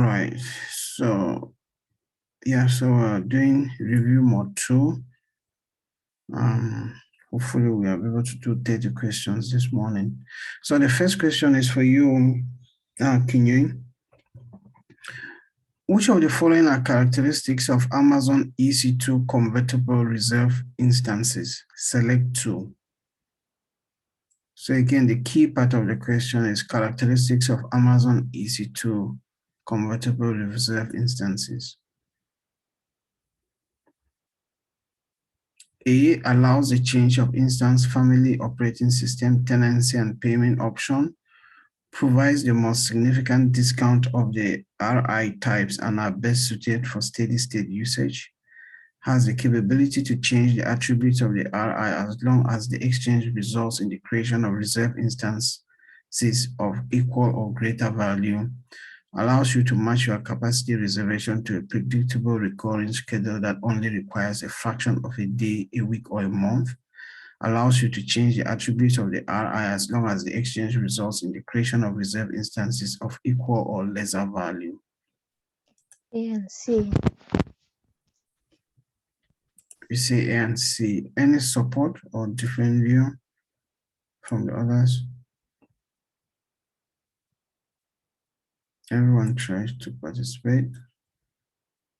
All right. So, yeah, so we're doing review mode 2. Hopefully we are able to do 30 questions this morning. So the first question is for you, Kinyui. Which of the following are characteristics of Amazon EC2 convertible reserve instances? Select 2. So again, the key part of the question is characteristics of Amazon EC2 convertible reserve instances. A, allows the change of instance, family, operating system, tenancy, and payment option, provides the most significant discount of the RI types and are best suited for steady state usage, has the capability to change the attributes of the RI as long as the exchange results in the creation of reserve instances of equal or greater value, allows you to match your capacity reservation to a predictable recurring schedule that only requires a fraction of a day, a week, or a month, allows you to change the attributes of the RI as long as the exchange results in the creation of reserve instances of equal or lesser value. A and C. We say A and C. Any support or different view from the others? Everyone tries to participate.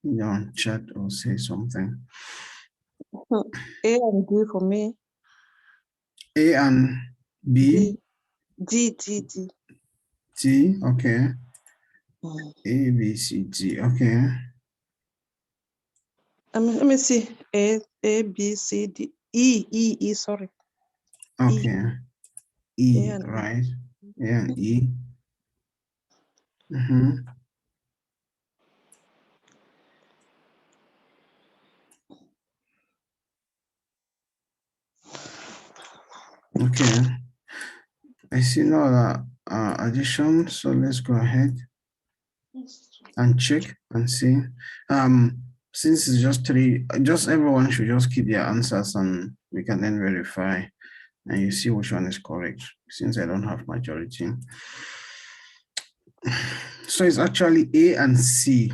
Either on chat or say something. A and D for me. A and B? D. D, okay. A, B, C, D, okay. Let me see. A, B, C, D, E, sorry. Okay. E, A and right. A and E. Mm-hmm. Okay. I see no other addition, so let's go ahead and check and see. Since it's just 3, just everyone should just keep their answers and we can then verify and you see which one is correct, since I don't have majority. So it's actually A and C.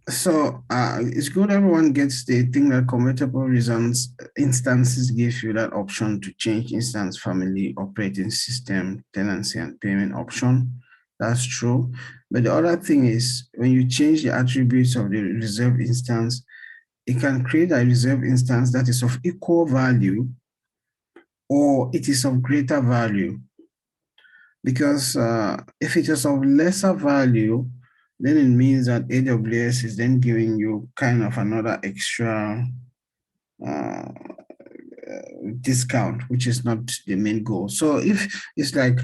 So it's good everyone gets the thing that convertible reasons instances give you that option to change instance, family, operating system, tenancy, and payment option. That's true. But the other thing is when you change the attributes of the reserve instance, it can create a reserve instance that is of equal value or it is of greater value. Because if it is of lesser value, then it means that AWS is then giving you kind of another extra discount, which is not the main goal. So if it's like,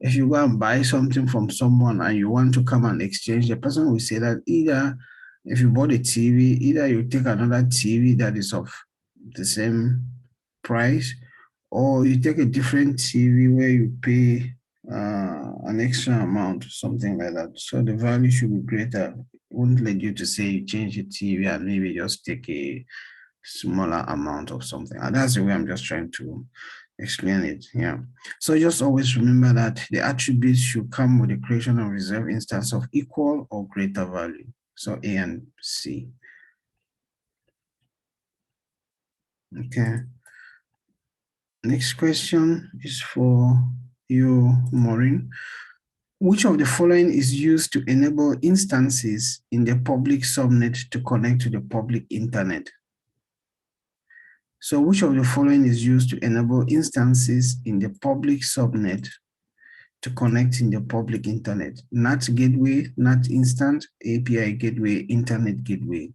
if you go and buy something from someone and you want to come and exchange, the person will say that either if you bought a TV, either you take another TV that is of the same price, or you take a different TV where you pay an extra amount, something like that. So the value should be greater. It won't let you to say you change the TV and maybe just take a smaller amount of something. And that's the way I'm just trying to explain it. Yeah. So just always remember that the attributes should come with the creation of reserve instance of equal or greater value. So A and C. Okay. Next question is for you, Maureen. Which of the following is used to enable instances in the public subnet to connect to the public internet? So which of the following is used to enable instances in the public subnet to connect in the public internet? NAT gateway, NAT instant, API gateway, internet gateway.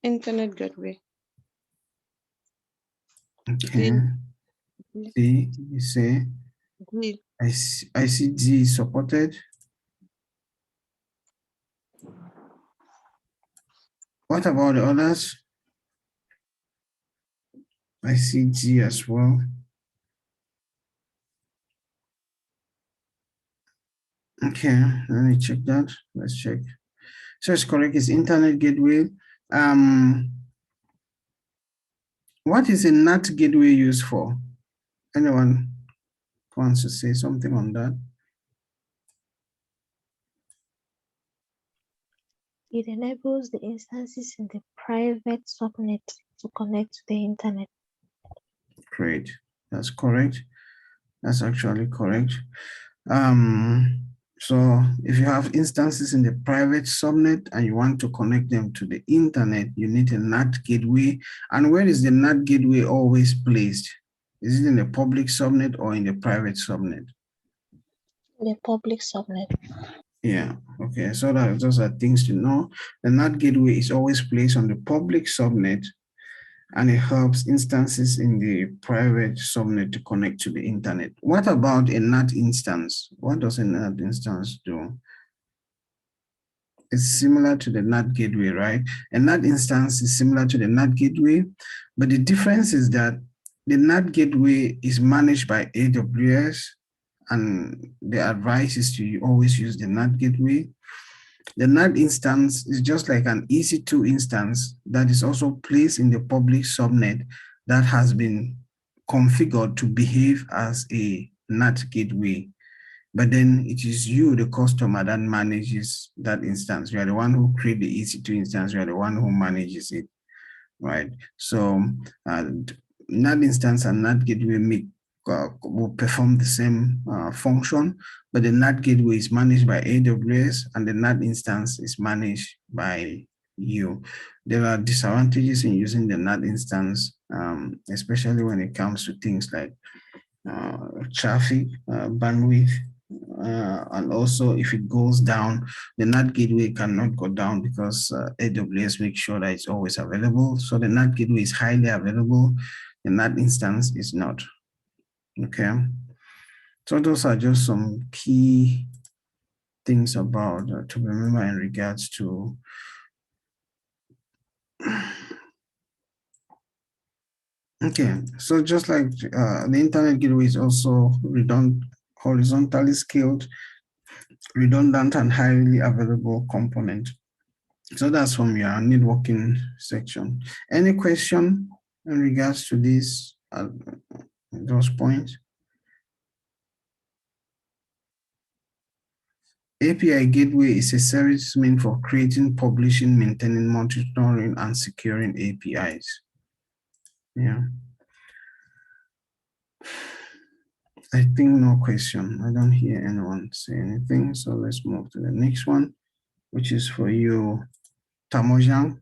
Internet gateway. Okay. D, you say? D. ICD is supported. What about the others? ICG as well. Okay, let me check that. Let's check. So it's correct, it's internet gateway. What is a NAT gateway used for? Anyone wants to say something on that? It enables the instances in the private subnet to connect to the internet. Great, that's correct. That's actually correct. So if you have instances in the private subnet and you want to connect them to the internet, you need a NAT gateway. And where is the NAT gateway always placed? Is it in the public subnet or in the private subnet? The public subnet. Yeah, okay, so those are things to know. The NAT gateway is always placed on the public subnet, and it helps instances in the private subnet to connect to the internet. What about a NAT instance? What does a NAT instance do? It's similar to the NAT gateway, right? A NAT instance is similar to the NAT gateway, but the difference is that the NAT gateway is managed by AWS, and the advice is to always use the NAT gateway. The NAT instance is just like an EC2 instance that is also placed in the public subnet that has been configured to behave as a NAT gateway. But then it is you, the customer, that manages that instance. You are the one who create the EC2 instance. You are the one who manages it, right? So NAT instance and NAT gateway will perform the same function, but the NAT gateway is managed by AWS and the NAT instance is managed by you. There are disadvantages in using the NAT instance, especially when it comes to things like traffic, bandwidth, and also if it goes down, the NAT gateway cannot go down because AWS makes sure that it's always available. So the NAT gateway is highly available. The NAT instance is not. Okay. So those are just some key things about to remember in regards to okay, so just like the internet gateway is also horizontally scaled, redundant and highly available component. So that's from your networking section. Any question in regards to this, those points? API gateway is a service meant for creating, publishing, maintaining, monitoring, and securing APIs. Yeah. I think no question. I don't hear anyone say anything. So let's move to the next one, which is for you, Tamojang.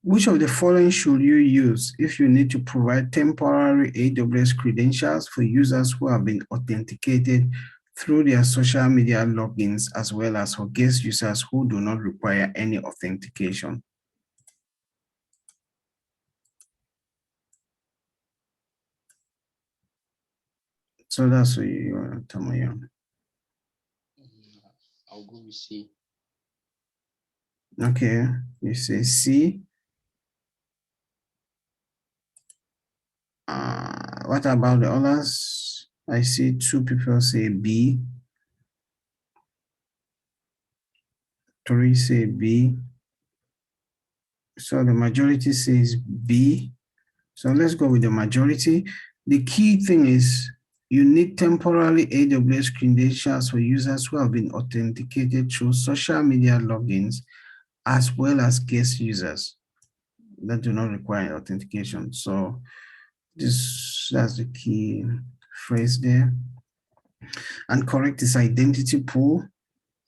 Which of the following should you use if you need to provide temporary AWS credentials for users who have been authenticated through their social media logins, as well as for guest users who do not require any authentication? So that's what you are, Tamoyang. I'll go with C. Okay, you say C. What about the others? I see two people say B. 3 say B. So the majority says B. So let's go with the majority. The key thing is you need temporary AWS credentials for users who have been authenticated through social media logins, as well as guest users that do not require authentication. So that's the key phrase there. And correct is identity pool.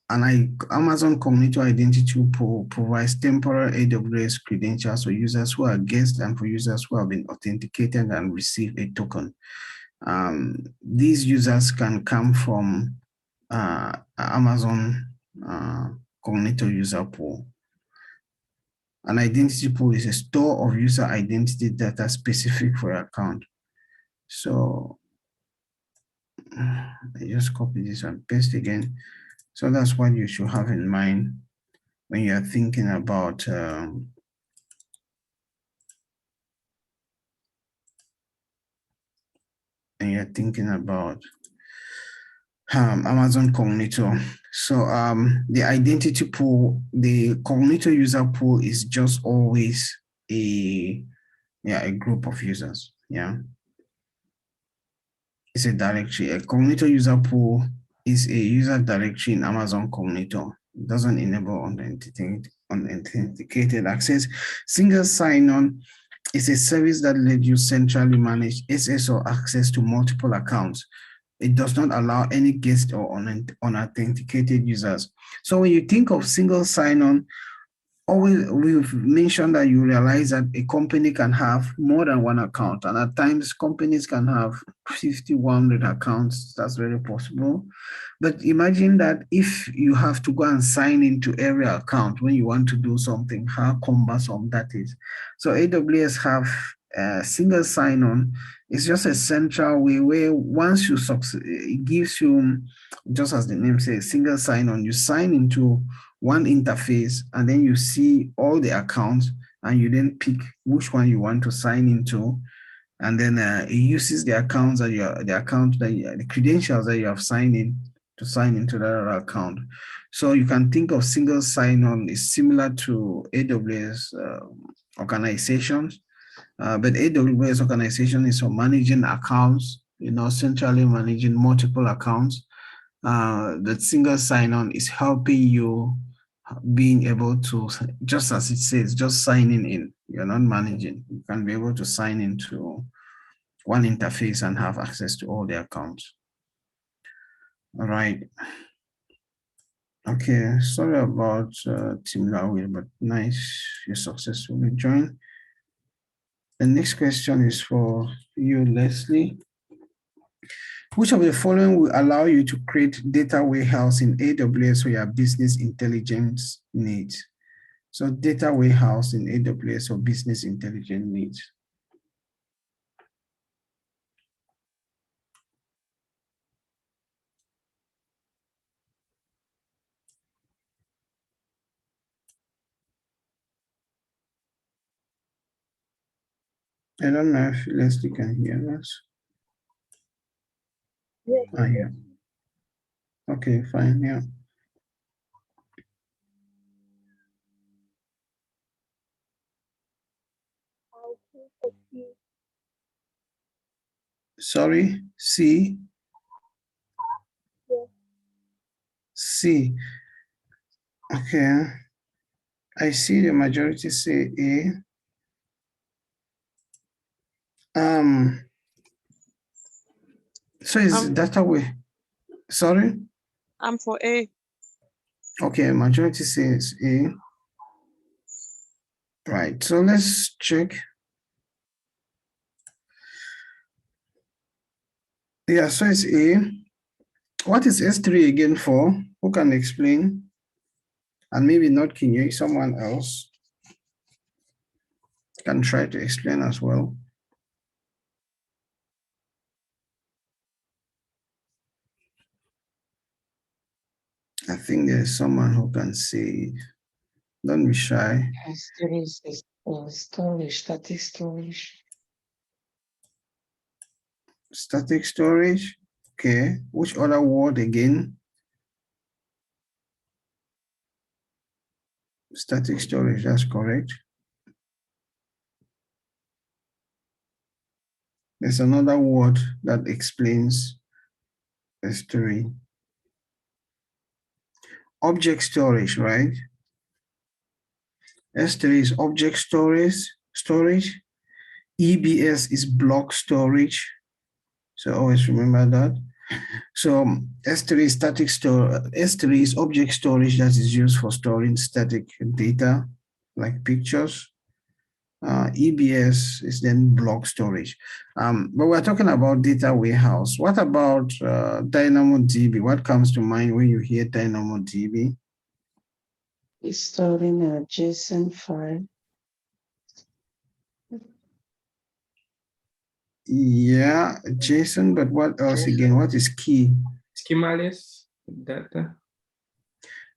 And Amazon Cognito Identity Pool provides temporary AWS credentials for users who are guests and for users who have been authenticated and receive a token. These users can come from Amazon Cognito User Pool. An identity pool is a store of user identity data specific for your account. So I just copy this and paste again. So that's what you should have in mind when you're thinking about Amazon Cognito. So the identity pool, the Cognito user pool is just always a group of users. Yeah. is a directory. A Cognito user pool is a user directory in Amazon Cognito. It doesn't enable unauthenticated access. Single sign-on is a service that lets you centrally manage SSO access to multiple accounts. It does not allow any guest or unauthenticated users. So when you think of single sign-on, always we've mentioned that you realize that a company can have more than one account, and at times companies can have 50, 100 accounts. That's very possible. But imagine that if you have to go and sign into every account when you want to do something, how cumbersome that is. So AWS have a single sign-on. It's just a central way where once you succeed, it gives you, just as the name says, single sign-on. You sign into one interface, and then you see all the accounts, and you then pick which one you want to sign into, and then it uses the accounts that the credentials that you have signed in to sign into that other account. So you can think of single sign-on is similar to AWS organizations, but AWS organization is for managing accounts, centrally managing multiple accounts. The single sign-on is helping you being able to, just as it says, just signing in. You're not managing. You can be able to sign into one interface and have access to all the accounts. All right. Okay, sorry about Team Lawil, but nice you successfully joined. The next question is for you, Leslie. Which of the following will allow you to create data warehouse in AWS for your business intelligence needs? So data warehouse in AWS for business intelligence needs. I don't know if Leslie can hear us. Yes. Yeah. Okay, fine, yeah. Sorry, C? Yes. C. Okay. I see the majority say A. So is data way? Sorry? I'm for A. Okay, majority says A. Right, so let's check. Yeah, so it's A. What is S3 again for? Who can explain? And maybe not Kinye, someone else can try to explain as well. I think there's someone who can say, don't be shy. Storage is storage, static storage. Static storage. Okay, which other word again? Static storage, that's correct. There's another word that explains S3. Object storage, right? S3 is object storage. EBS is block storage. So always remember that. So S3 is static store. S3 is object storage that is used for storing static data like pictures. EBS is then block storage. But we're talking about data warehouse. What about DynamoDB? What comes to mind when you hear DynamoDB? It's storing a JSON file. Yeah, JSON, but what else again? What is key? Schemaless data.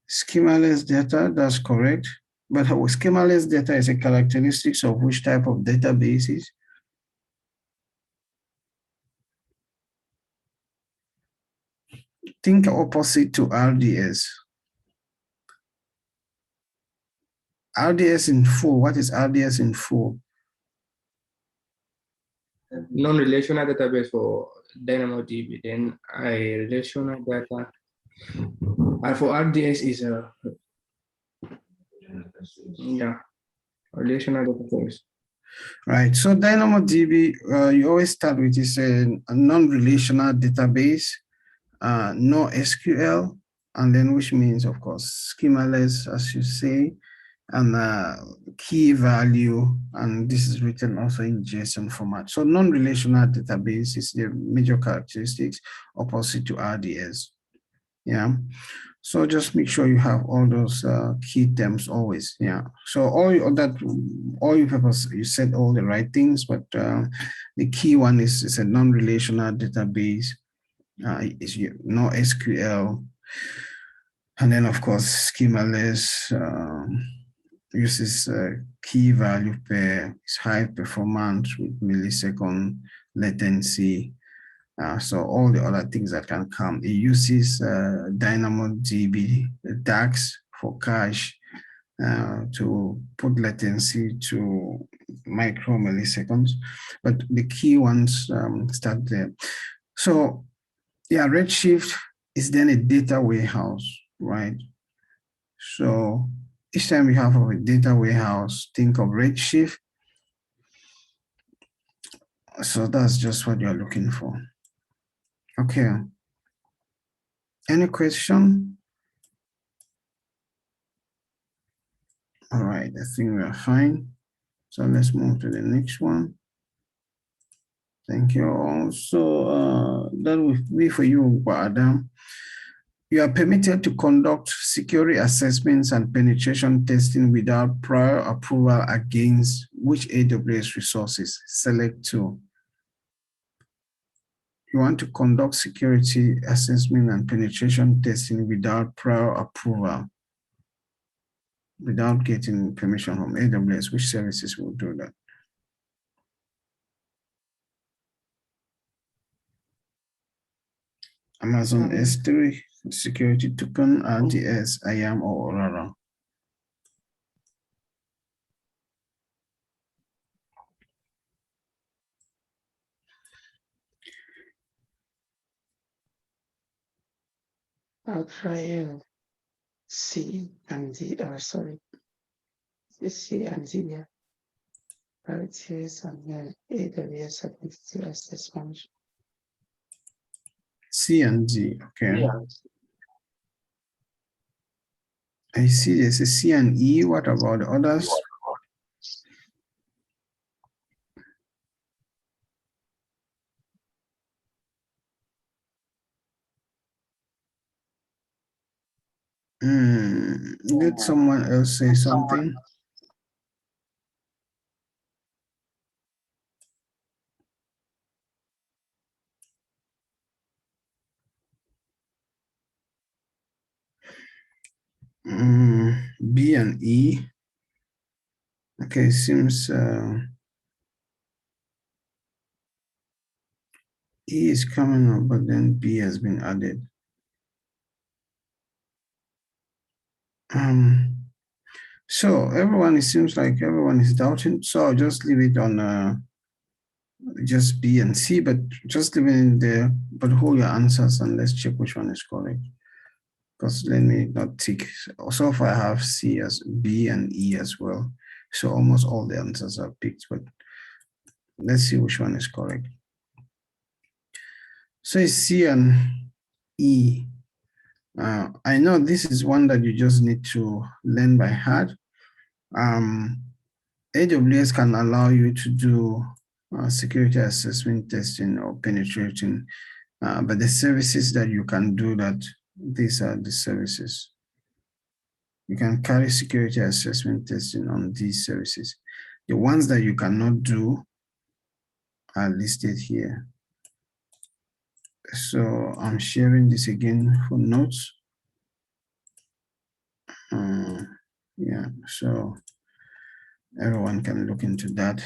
Schemaless data, that's correct. But schemaless data is a characteristics of which type of databases? Think opposite to RDS. RDS in full, what is RDS in full? Non-relational database for DynamoDB, then relational data. And for RDS is a relational database. Right. So DynamoDB, you always start with is a non-relational database, no SQL, and then which means, of course, schemaless, as you say, and key value, and this is written also in JSON format. So non-relational database is the major characteristics opposite to RDS. Yeah. So just make sure you have all those key terms always. Yeah. So all you papers, you said all the right things, but the key one is a non-relational database. Is no SQL, and then of course schemaless. Uses key value pair, is high performance with millisecond latency. So all the other things that can come. It uses DynamoDB, DAX for cache to put latency to micro milliseconds, but the key ones start there. So yeah, Redshift is then a data warehouse, right? So each time we have a data warehouse, think of Redshift. So that's just what you're looking for. Okay. Any question? All right, I think we are fine. So let's move to the next one. Thank you all. So that will be for you, Adam. You are permitted to conduct security assessments and penetration testing without prior approval against which AWS resources? Select two. You want to conduct security assessment and penetration testing without prior approval, without getting permission from AWS. Which services will do that? Amazon S3, security token, RDS, IAM, or Aurora. I'll try C and D, sorry, C and D, yeah. Priorities and then AWS Identity Access Management. C and D, okay. Yeah. I see there's a C and E. What about the others? Did someone else say something? B and E. Okay, seems E is coming up, but then B has been added. So everyone, it seems like everyone is doubting. So I'll just leave it on just B and C, but just leave it in there, but hold your answers and let's check which one is correct. Because let me not tick. So far I have C as B and E as well. So almost all the answers are picked, but let's see which one is correct. So it's C and E. I know this is one that you just need to learn by heart. AWS can allow you to do security assessment testing or penetrating, but the services that you can do that, these are the services. You can carry security assessment testing on these services. The ones that you cannot do are listed here. So I'm sharing this again for notes. Yeah, so everyone can look into that.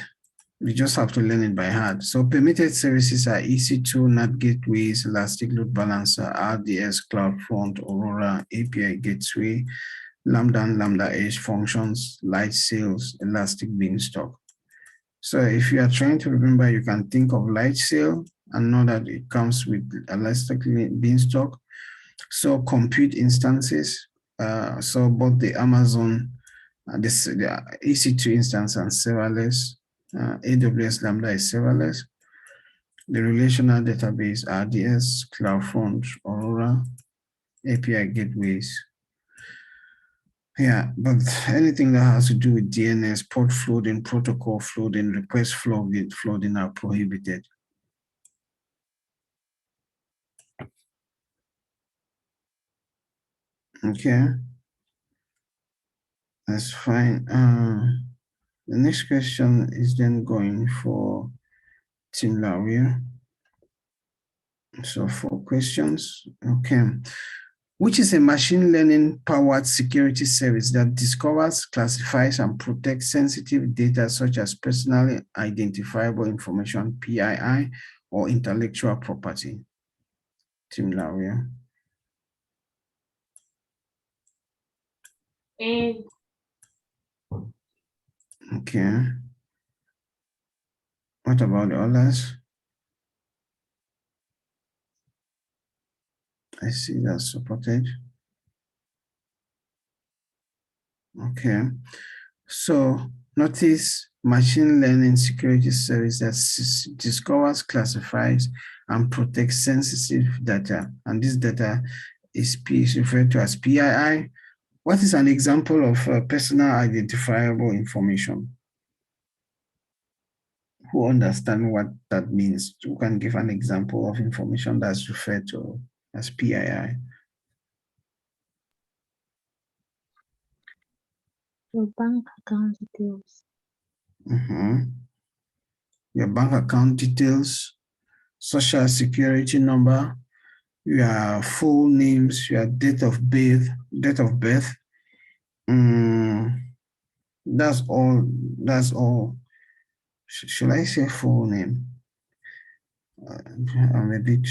We just have to learn it by heart. So permitted services are EC2, NAT gateways, Elastic Load Balancer, RDS, CloudFront, Aurora, API Gateway, Lambda and Lambda Edge functions, Lightsail, Elastic Beanstalk. So if you are trying to remember, you can think of Lightsail and know that it comes with Elastic Beanstalk. So compute instances, so both the Amazon, the EC2 instance and serverless, AWS Lambda is serverless. The relational database, RDS, CloudFront, Aurora, API gateways. Yeah, but anything that has to do with DNS, port flooding, protocol flooding, request flooding are prohibited. Okay, that's fine. The next question is then going for Tim Lawyer. So 4 questions. Okay. Which is a machine learning powered security service that discovers, classifies, and protects sensitive data such as personally identifiable information, PII, or intellectual property? Tim Lawyer. Okay. What about the others? I see that's supported. Okay. So notice machine learning security service that discovers, classifies, and protects sensitive data. And this data is referred to as PII. What is an example of personal identifiable information? Who understand what that means? Who can give an example of information that's referred to as PII? Your bank account details. Your bank account details, social security number, your full names, your date of birth. That's all. Should I say full name? I'm a bit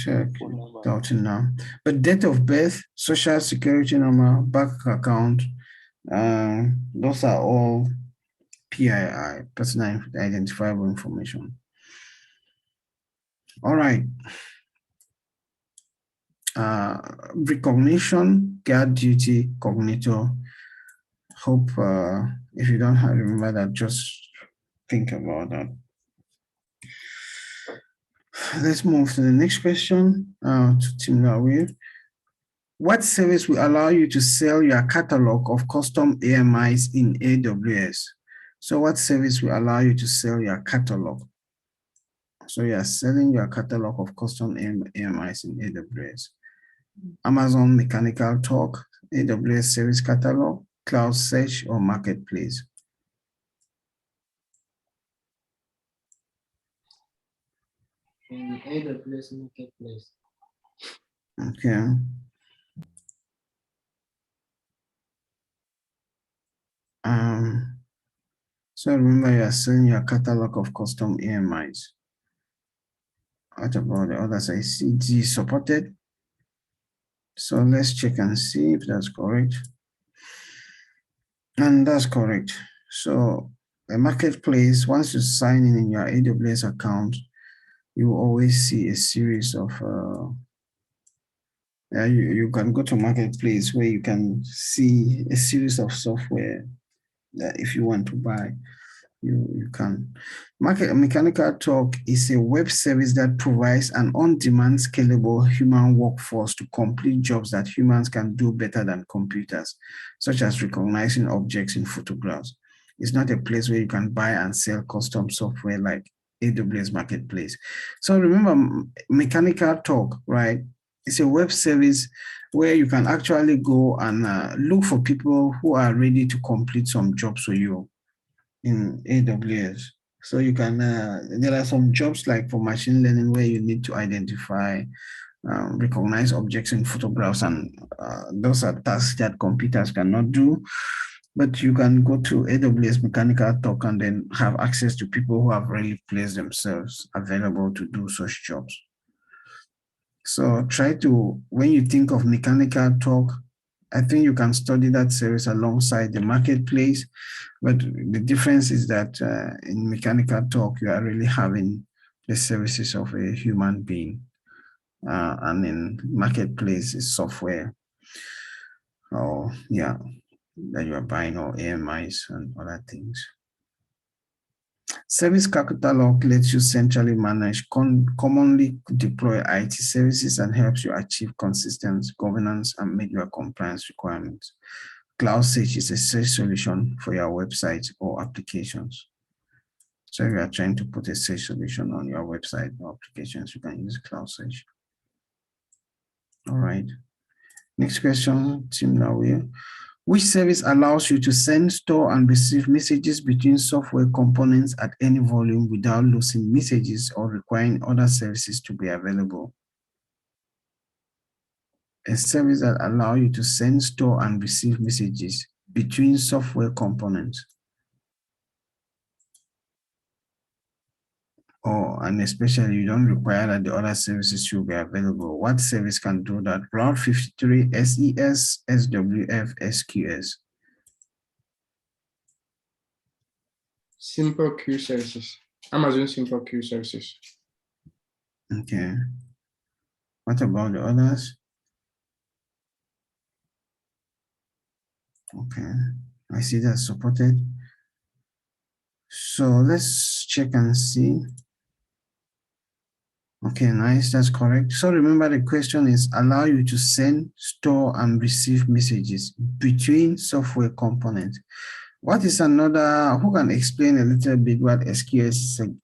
doubting now. But date of birth, social security number, bank account, those are all PII, personal identifiable information. All right. Recognition, guard duty, cognito. Hope if you don't remember that, just think about that. Let's move to the next question to Tim Lawyer. What service will allow you to sell your catalog of custom AMIs in AWS? So what service will allow you to sell your catalog? So you are selling your catalog of custom AMIs in AWS. Amazon Mechanical Turk, AWS Service Catalog, Cloud Search, or Marketplace? In AWS Marketplace. Okay. So remember, you are selling your catalog of custom AMIs. What about the others? I see D supported. So let's check and see if that's correct. And that's correct. So a marketplace, once you sign in your AWS account, you will always see a series of, you can go to marketplace where you can see a series of software that if you want to buy, you can. Mechanical Turk is a web service that provides an on-demand scalable human workforce to complete jobs that humans can do better than computers, such as recognizing objects in photographs. It's not a place where you can buy and sell custom software like AWS Marketplace. So remember, Mechanical Turk, right? It's a web service where you can actually go and look for people who are ready to complete some jobs for you in AWS. So you can, there are some jobs like for machine learning where you need to identify, recognize objects in photographs, and those are tasks that computers cannot do. But you can go to AWS Mechanical Turk and then have access to people who have really placed themselves available to do such jobs. So try to, when you think of Mechanical Turk, I think you can study that service alongside the marketplace, but the difference is that in Mechanical Turk, you are really having the services of a human being. And in marketplace is software, or yeah, that you are buying, or AMIs and other things. Service catalog lets you centrally manage commonly deploy IT services and helps you achieve consistent governance and meet your compliance requirements. CloudSage is a search solution for your website or applications. So if you are trying to put a search solution on your website or applications, you can use CloudSage. All right. Next question, Tim Nawir. Which service allows you to send, store, and receive messages between software components at any volume without losing messages or requiring other services to be available? A service that allows you to send, store, and receive messages between software components. And especially you don't require that the other services should be available. What service can do that? Route 53, SES, SWF, SQS. Simple queue services. Amazon Simple Queue Services. Okay. What about the others? Okay, I see that's supported. So let's check and see. Okay, nice, that's correct. So remember the question is allow you to send, store, and receive messages between software components. What is another, who can explain a little bit what SQS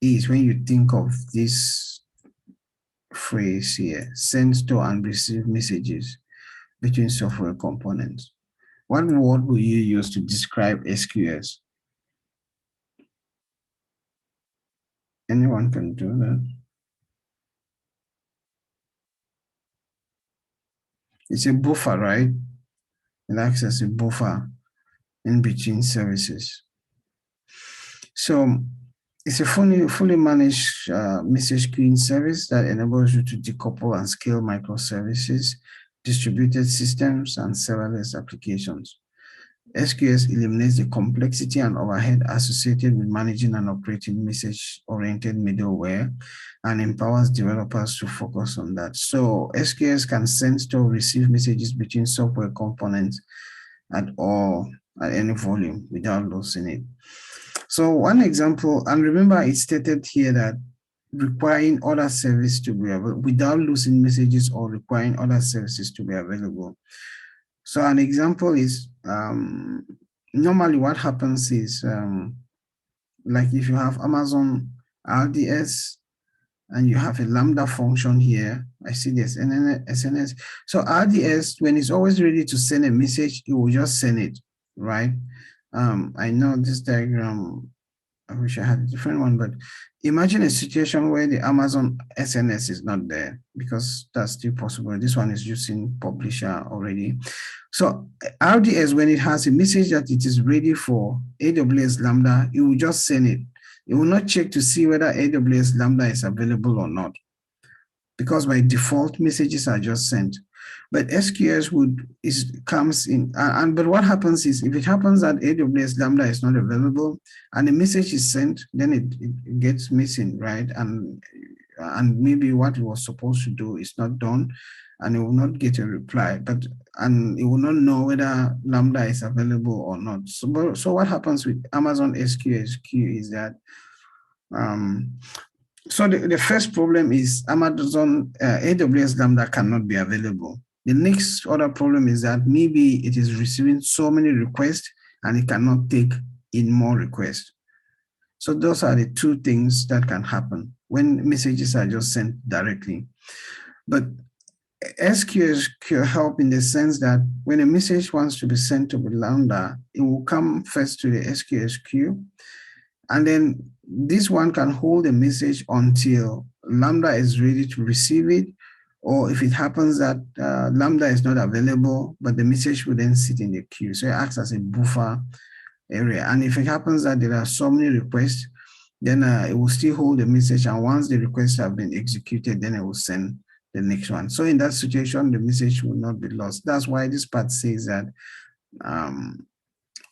is when you think of this phrase here, send, store, and receive messages between software components? What word will you use to describe SQS? Anyone can do that. It's a buffer, right? It acts as a buffer in between services. So it's a fully managed message queuing service that enables you to decouple and scale microservices, distributed systems, and serverless applications. SQS eliminates the complexity and overhead associated with managing and operating message-oriented middleware and empowers developers to focus on that. So SQS can send, store, receive messages between software components at any volume without losing it. So one example, and remember it stated here that requiring other services to be available without losing messages or requiring other services to be available. So an example is normally what happens is like if you have Amazon RDS and you have a Lambda function here, I see this SNS. So RDS, when it's always ready to send a message, it will just send it, right? I know this diagram, I wish I had a different one, but imagine a situation where the Amazon SNS is not there, because that's still possible. This one is using Publisher already. So RDS, when it has a message that it is ready for AWS Lambda, it will just send it. It will not check to see whether AWS Lambda is available or not, because by default messages are just sent. But SQS comes in, but what happens is if it happens that AWS Lambda is not available and the message is sent, then it gets missing, right? And maybe what it was supposed to do is not done, and it will not get a reply, and it will not know whether Lambda is available or not. So what happens with Amazon SQS queue is that so the first problem is Amazon AWS Lambda cannot be available. The next other problem is that maybe it is receiving so many requests and it cannot take in more requests. So those are the two things that can happen when messages are just sent directly. But SQS can help in the sense that when a message wants to be sent to Lambda, it will come first to the SQS queue. And then this one can hold a message until Lambda is ready to receive it. Or if it happens that Lambda is not available, but the message will then sit in the queue. So it acts as a buffer area. And if it happens that there are so many requests, then it will still hold the message. And once the requests have been executed, then it will send the next one. So in that situation, the message will not be lost. That's why this part says that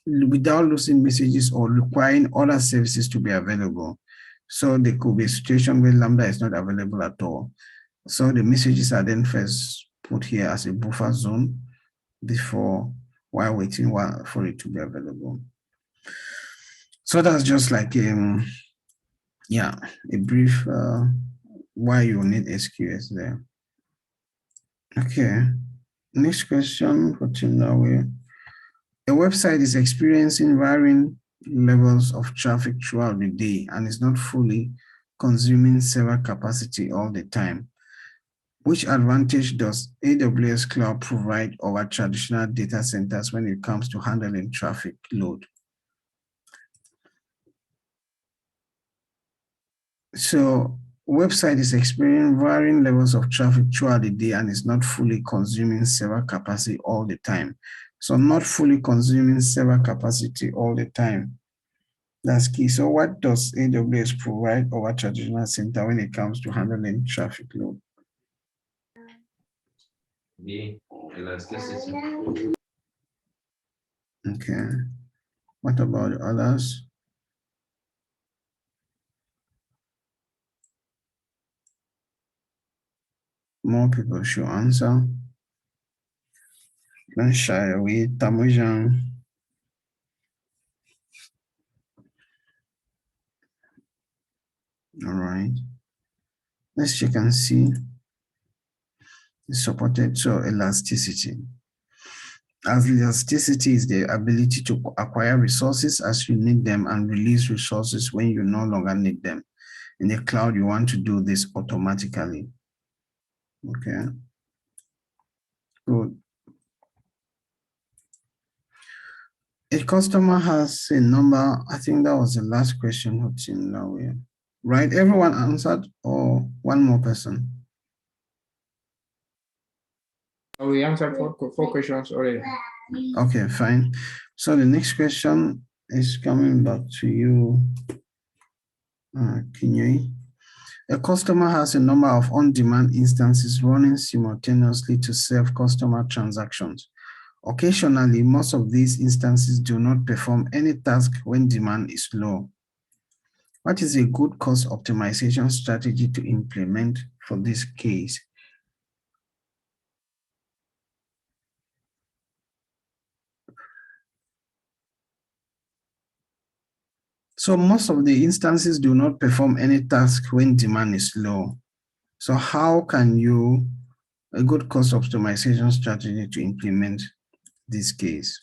without losing messages or requiring other services to be available. So there could be a situation where Lambda is not available at all. So the messages are then first put here as a buffer zone before, while waiting for it to be available. So that's just like yeah, a brief why you need SQS there. Okay, next question for Timnawe. A website is experiencing varying levels of traffic throughout the day and is not fully consuming server capacity all the time. Which advantage does AWS Cloud provide over traditional data centers when it comes to handling traffic load? So website is experiencing varying levels of traffic throughout the day and is not fully consuming server capacity all the time. So not fully consuming server capacity all the time. That's key. So what does AWS provide over traditional center when it comes to handling traffic load? The elasticity. Okay. What about the others? More people should answer. Don't shy away. Tamujan. All right. Let's check and see. It's supported. So elasticity. As elasticity is the ability to acquire resources as you need them and release resources when you no longer need them. In the cloud, you want to do this automatically. Okay. Good. A customer has a number. I think that was the last question. Right? Everyone answered, or one more person? We answered four questions already. Okay, fine. So the next question is coming back to you, Kinyui. A customer has a number of on-demand instances running simultaneously to serve customer transactions. Occasionally, most of these instances do not perform any task when demand is low. What is a good cost optimization strategy to implement for this case? So most of the instances do not perform any task when demand is low. So how can you, a good cost optimization strategy to implement this case?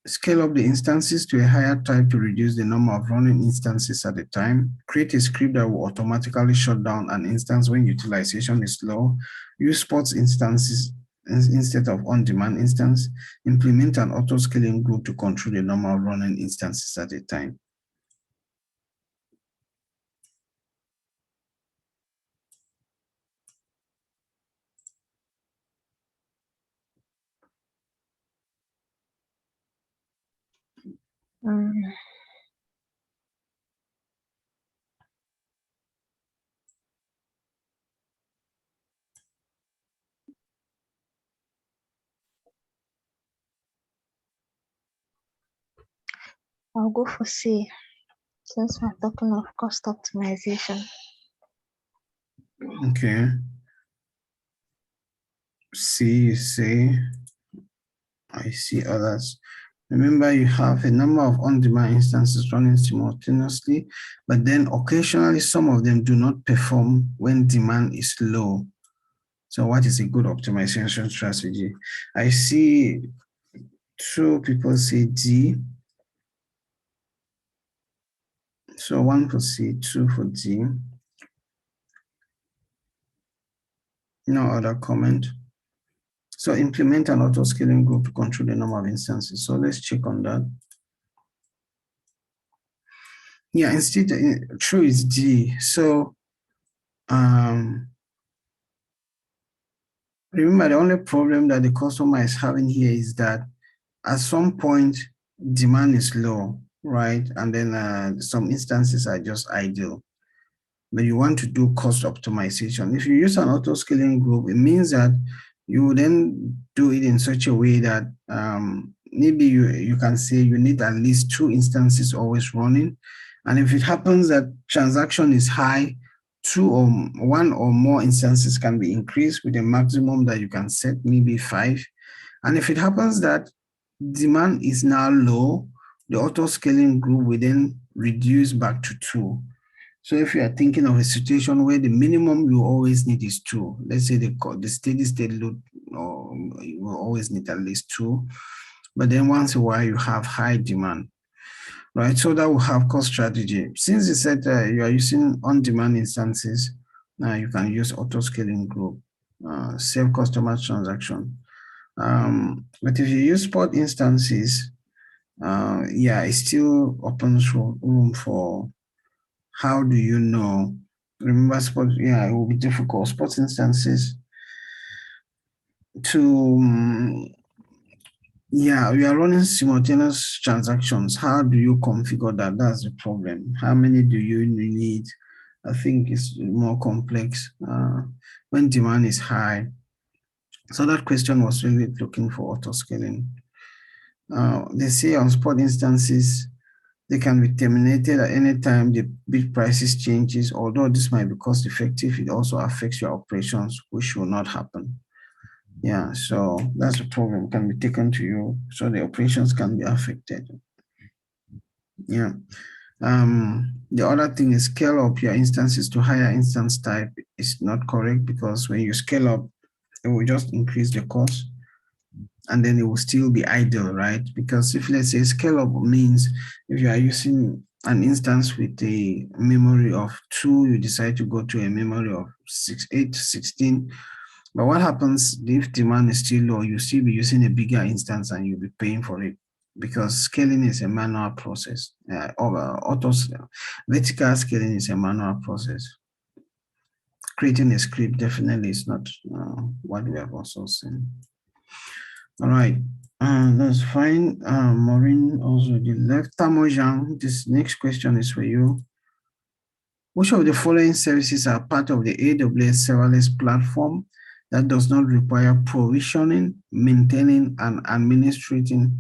Scale up the instances to a higher type to reduce the number of running instances at a time. Create a script that will automatically shut down an instance when utilization is low. Use sports instances instead of on-demand instance. Implement an auto-scaling group to control the number of running instances at a time. I'll go for C, since we're talking of cost optimization. Okay. C, you say. I see others. Remember, you have a number of on-demand instances running simultaneously, but then occasionally some of them do not perform when demand is low. So what is a good optimization strategy? I see two people say D. So one for C, two for D. No other comment. So implement an auto-scaling group to control the number of instances. So let's check on that. Yeah, instead, true is D. So remember, the only problem that the customer is having here is that at some point, demand is low, right? And then some instances are just idle. But you want to do cost optimization. If you use an auto-scaling group, it means that you then do it in such a way that maybe you can say you need at least 2 instances always running. And if it happens that transaction is high, one or more instances can be increased with a maximum that you can set, maybe 5. And if it happens that demand is now low, the auto scaling group will then reduce back to 2. So if you are thinking of a situation where the minimum you always need is 2, let's say the steady state load, you will always need at least 2. But then once in a while you have high demand, right? So that will have cost strategy. Since you said you are using on-demand instances, you can use auto scaling group, save customer transaction. But if you use spot instances, yeah, it still opens room for how do you know? Remember, spot, yeah, it will be difficult. Spot instances to, yeah, we are running simultaneous transactions. How do you configure that? That's the problem. How many do you need? I think it's more complex when demand is high. So that question was really looking for auto scaling. They say on spot instances, they can be terminated at any time the bid prices changes. Although this might be cost effective, it also affects your operations, which will not happen. Yeah, so that's the problem, can be taken to you, so the operations can be affected. Yeah. The other thing is scale up your instances to higher instance type is not correct, because when you scale up, it will just increase the cost and then it will still be idle, right? Because if let's say scale up means if you are using an instance with a memory of 2, you decide to go to a memory of 8, 16. But what happens if demand is still low? You still be using a bigger instance and you'll be paying for it, because scaling is a manual process. Vertical scaling is a manual process. Creating a script definitely is not what we have also seen. All right, that's fine. Maureen also did left. Tamojang, this next question is for you. Which of the following services are part of the AWS serverless platform that does not require provisioning, maintaining, and administrating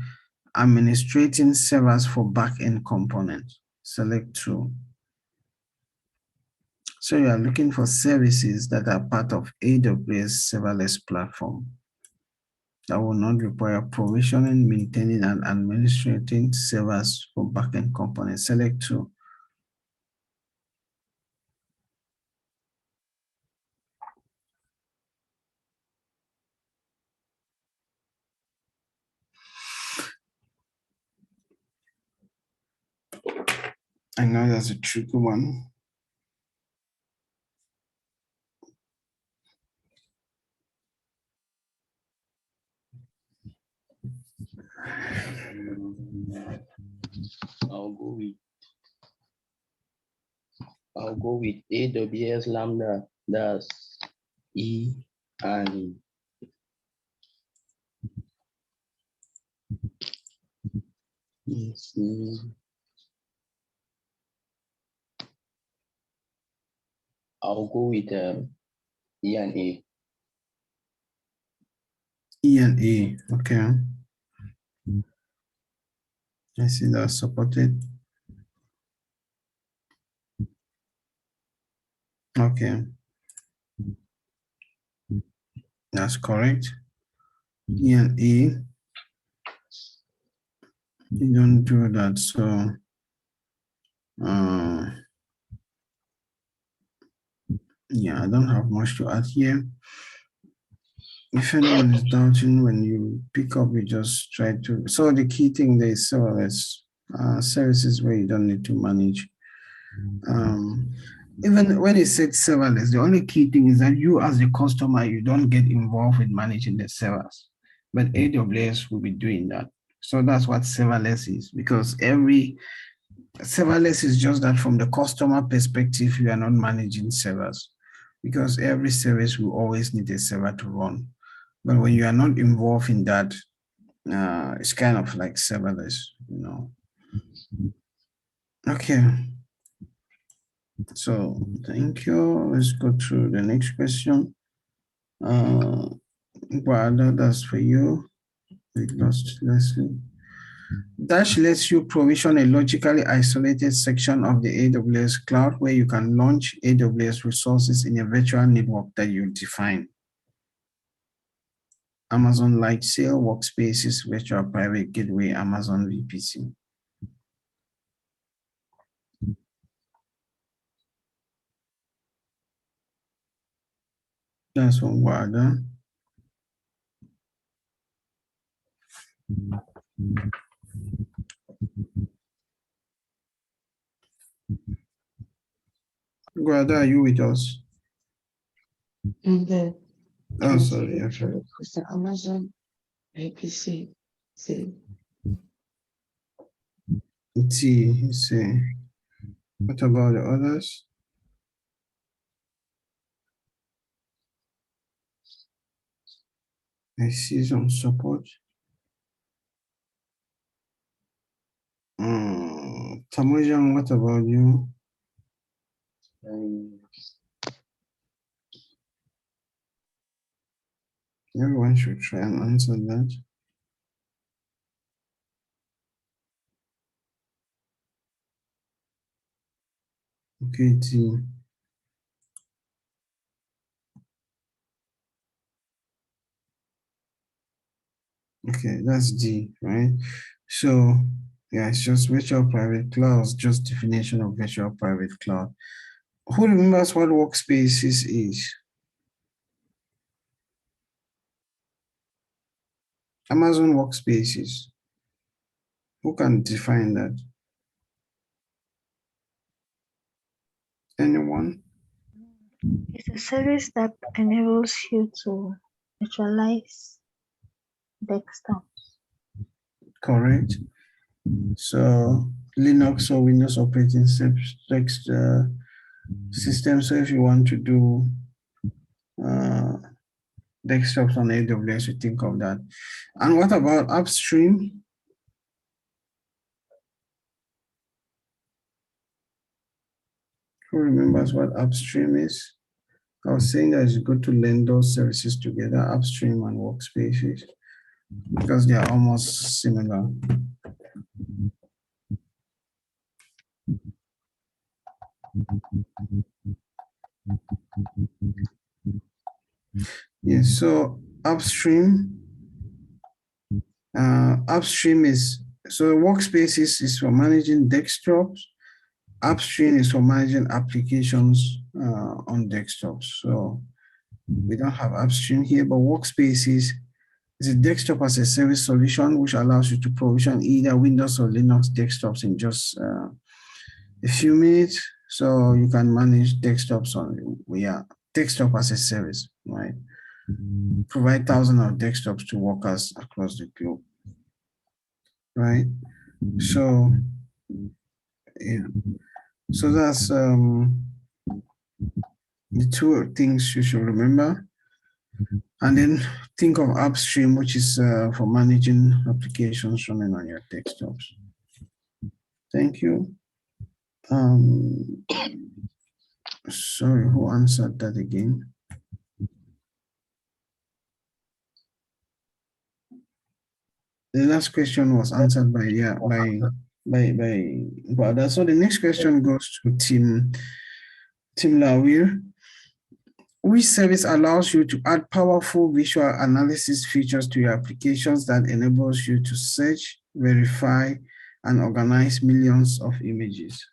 servers for backend components? Select 2. So you are looking for services that are part of AWS serverless platform that will not require provisioning, maintaining, and administrating servers for backend components. Select 2. I know that's a tricky one. I'll go with AWS Lambda. That's E and I'll go with E and A. E and A, okay. I see that's supported. Okay. That's correct. E and A. You don't do that, so yeah, I don't have much to add here. If anyone is doubting, when you pick up, you just try to. So the key thing there is serverless services where you don't need to manage. Even when it says serverless, the only key thing is that you as the customer, you don't get involved with managing the servers, but AWS will be doing that. So that's what serverless is, because serverless is just that from the customer perspective, you are not managing servers, because every service will always need a server to run. But when you are not involved in that, it's kind of like serverless, you know. Okay. So thank you. Let's go to the next question. Brother, that's for you. We lost Leslie. Dash lets you provision a logically isolated section of the AWS cloud where you can launch AWS resources in a virtual network that you define. Amazon Lightsail, Workspaces, Virtual Private Gateway, Amazon VPC. That's one word. Guada, are you with us? In the Oh, sorry. Okay. the Amazon APC. See, T, see. What about the others? I see some support. Tamojan, what about you? Everyone should try and answer that. Okay, T. Okay, that's D, right? So, yeah, it's just virtual private clouds, just definition of virtual private cloud. Who remembers what Workspaces is? Amazon Workspaces. Who can define that? Anyone? It's a service that enables you to virtualize desktops. Correct. So Linux or Windows operating system. So if you want to do desktops on AWS, you think of that. And what about upstream? Who remembers what upstream is? I was saying that you go to lend those services together, upstream and Workspaces, because they are almost similar. Yes, so upstream is, so Workspaces is for managing desktops. Upstream is for managing applications on desktops. So we don't have upstream here, but Workspaces is a desktop as a service solution, which allows you to provision either Windows or Linux desktops in just a few minutes. So you can manage desktops on, desktop as a service, right? Provide thousands of desktops to workers across the globe, right? So, yeah. So that's the two things you should remember. And then think of upstream, which is for managing applications running on your desktops. Thank you. Sorry, who answered that again? The last question was answered by Guada. So the next question goes to Tim Lawir. Which service allows you to add powerful visual analysis features to your applications that enables you to search, verify, and organize millions of images?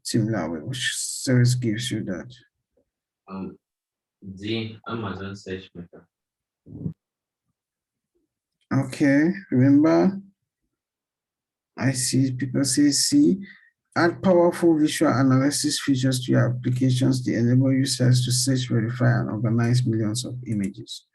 Tim Lawir, which service gives you that? D, Amazon SageMaker. Okay, remember, I see people say C. Add powerful visual analysis features to your applications that enable users to search, verify, and organize millions of images.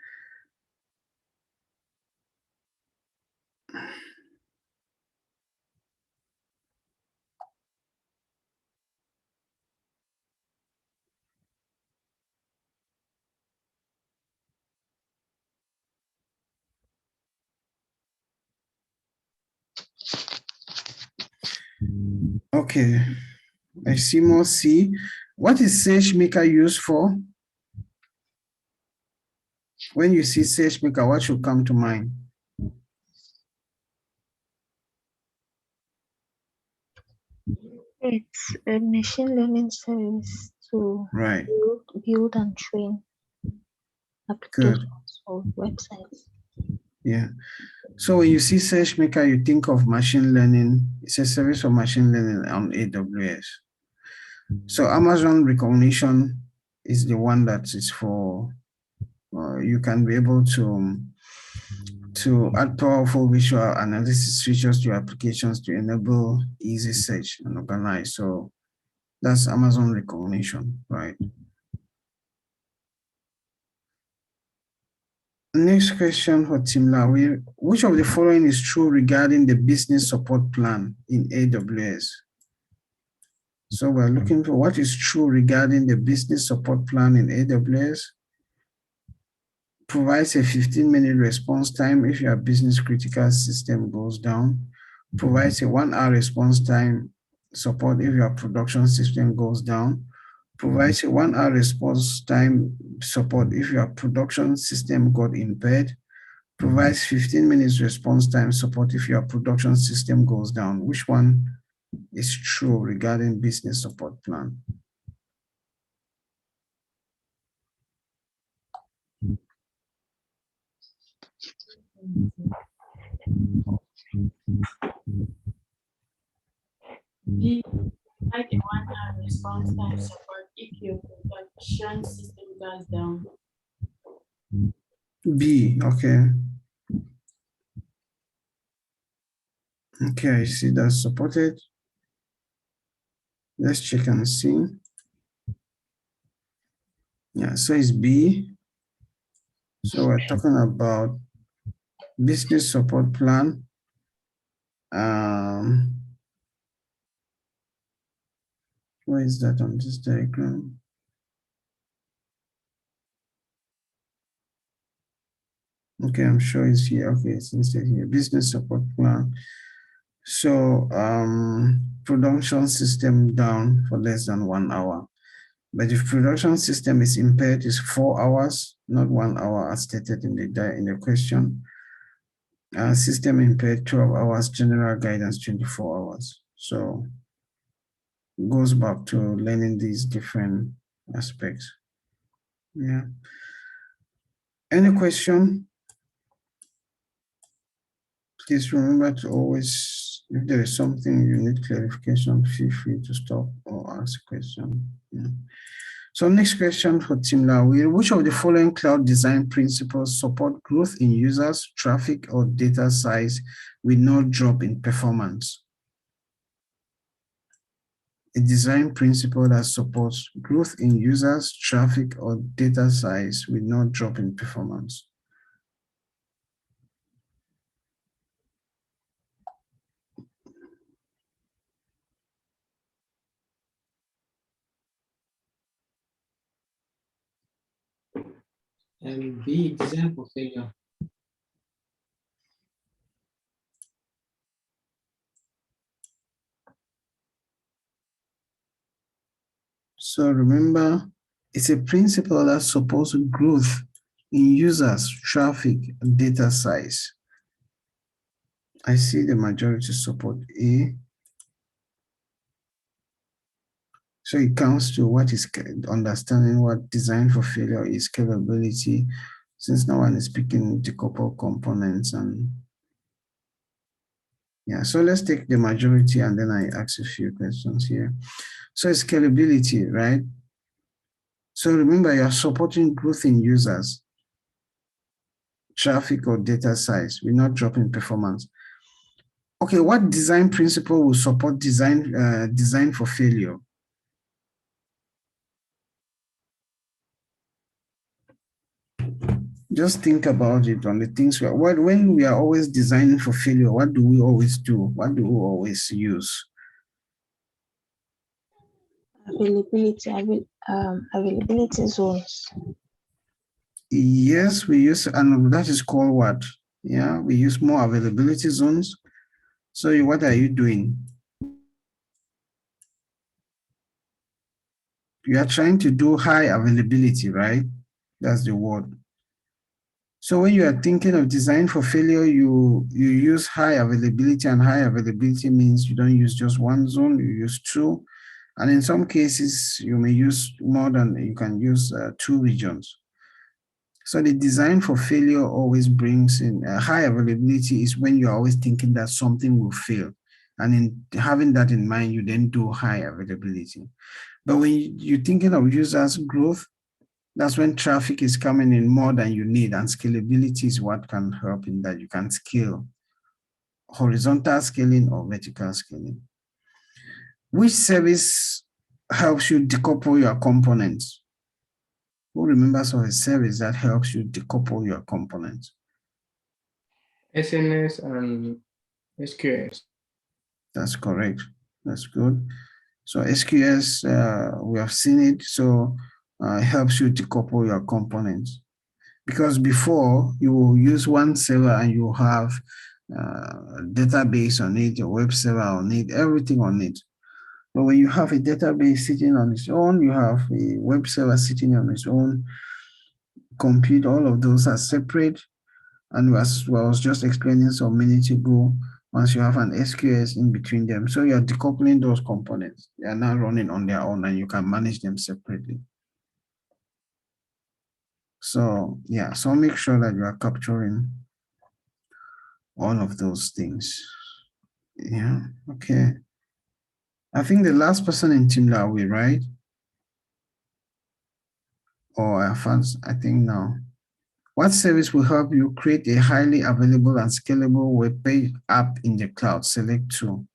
Okay, I see more C. What is SageMaker used for? When you see SageMaker, what should come to mind? It's a machine learning service to Right, build and train good. applications or websites. Yeah. So when you see SageMaker, you think of machine learning. It's a service for machine learning on AWS. So Amazon Rekognition is the one that is for, you can be able to add powerful visual analysis features to your applications to enable easy search and organize. So that's Amazon Rekognition, right? Next question for Timla. Which of the following is true regarding the business support plan in AWS? So we're looking for what is true regarding the business support plan in AWS. Provides a 15-minute response time if your business critical system goes down. Provides a 1-hour response time support if your production system goes down. Provides a 1-hour response time support if your production system got impaired. Provides 15 minutes response time support if your production system goes down. Which one is true regarding business support plan? B, like a 1-hour response time support if your production system goes down. B, okay. Okay, I see that's supported. Let's check and see. Yeah, so it's B. So we're talking about business support plan. Where is that on this diagram? Okay, I'm sure it's here. Okay, it's instead here. Business support plan. So production system down for less than 1 hour. But if production system is impaired, it's 4 hours, not 1 hour as stated in the question. System impaired 12 hours, general guidance 24 hours. So goes back to learning these different aspects. Yeah. Any question? Please remember to always, if there is something you need clarification, feel free to stop or ask a question. Yeah. So next question for Timla. Which of the following cloud design principles support growth in users, traffic, or data size with no drop in performance? A design principle that supports growth in users, traffic, or data size with no drop in performance. B, design for failure. So remember, it's a principle that supports growth in users, traffic, and data size. I see the majority support A. So it comes to what is understanding what design for failure is, capability, since no one is picking the couple components. And yeah, so let's take the majority and then I ask a few questions here. So it's scalability, right? So remember, you're supporting growth in users, traffic, or data size. We're not dropping performance. Okay, what design principle will support design for failure? Just think about it on the things when we are always designing for failure, what do we always do? What do we always use? Availability zones. Yes, we use, and that is called what? Yeah, we use more availability zones. So what are you doing? You are trying to do high availability, right? That's the word. So when you are thinking of design for failure, you use high availability, and high availability means you don't use just one zone, you use two. And in some cases, you may use more than, you can use 2 regions. So the design for failure always brings in high availability is when you're always thinking that something will fail. And in having that in mind, you then do high availability. But when you're thinking of users growth, that's when traffic is coming in more than you need, and scalability is what can help in that. You can scale, horizontal scaling or vertical scaling. Which service helps you decouple your components? Who remembers of a service that helps you decouple your components? SNS and SQS. That's correct. That's good. So SQS, we have seen it. So it helps you decouple your components. Because before, you will use one server and you have database on it, your web server on it, everything on it. But when you have a database sitting on its own, you have a web server sitting on its own, compute, all of those are separate. And as I was just explaining some minutes ago, once you have an SQS in between them, so you're decoupling those components. They are now running on their own and you can manage them separately. So yeah, so make sure that you are capturing all of those things. Yeah, okay. I think the last person in Team Lawi, right? Or I think now. What service will help you create a highly available and scalable web page app in the cloud? Select 2.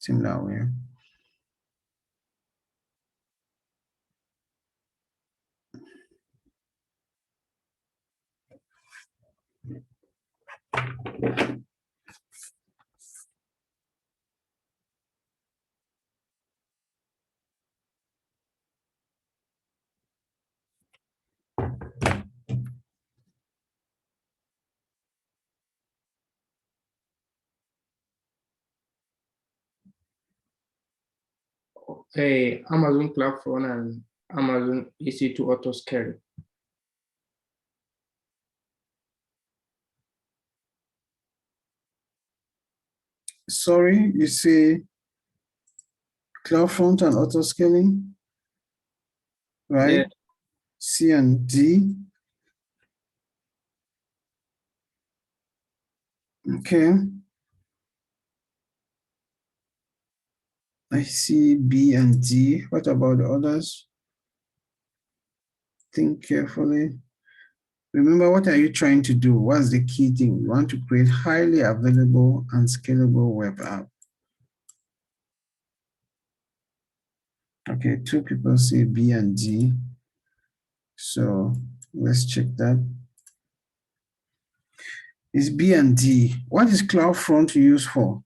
Team Lawi. Amazon CloudFront and Amazon EC2 Autoscale. Sorry, you say CloudFront and autoscaling, right? Yeah. C and D. Okay. I see B and D. What about the others? Think carefully. Remember, what are you trying to do? What's the key thing? You want to create highly available and scalable web app. Okay, 2 people say B and D. So let's check that. It's B and D. What is CloudFront used for?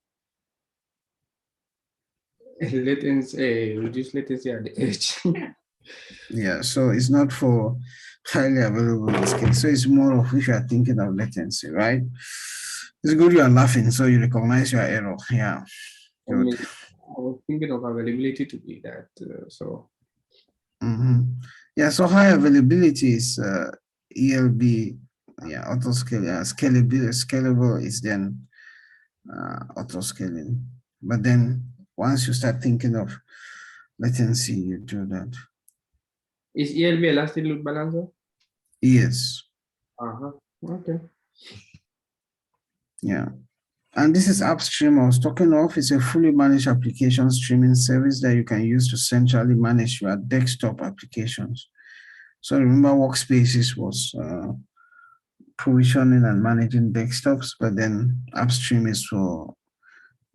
Latency, reduce latency at the edge. Yeah, so it's not for highly available in this case. So it's more of if you are thinking of latency, right? It's good you are laughing, so you recognize your error. Yeah. I mean, I was thinking of availability to be that. Yeah, so high availability is ELB, yeah, autoscale, yeah, scalable is then autoscaling. But then once you start thinking of latency, you do that. Is ELB elastic load balancer? Yes. Okay. Yeah. And this is Upstream I was talking of. It's a fully managed application streaming service that you can use to centrally manage your desktop applications. So remember, Workspaces was provisioning and managing desktops, but then Upstream is for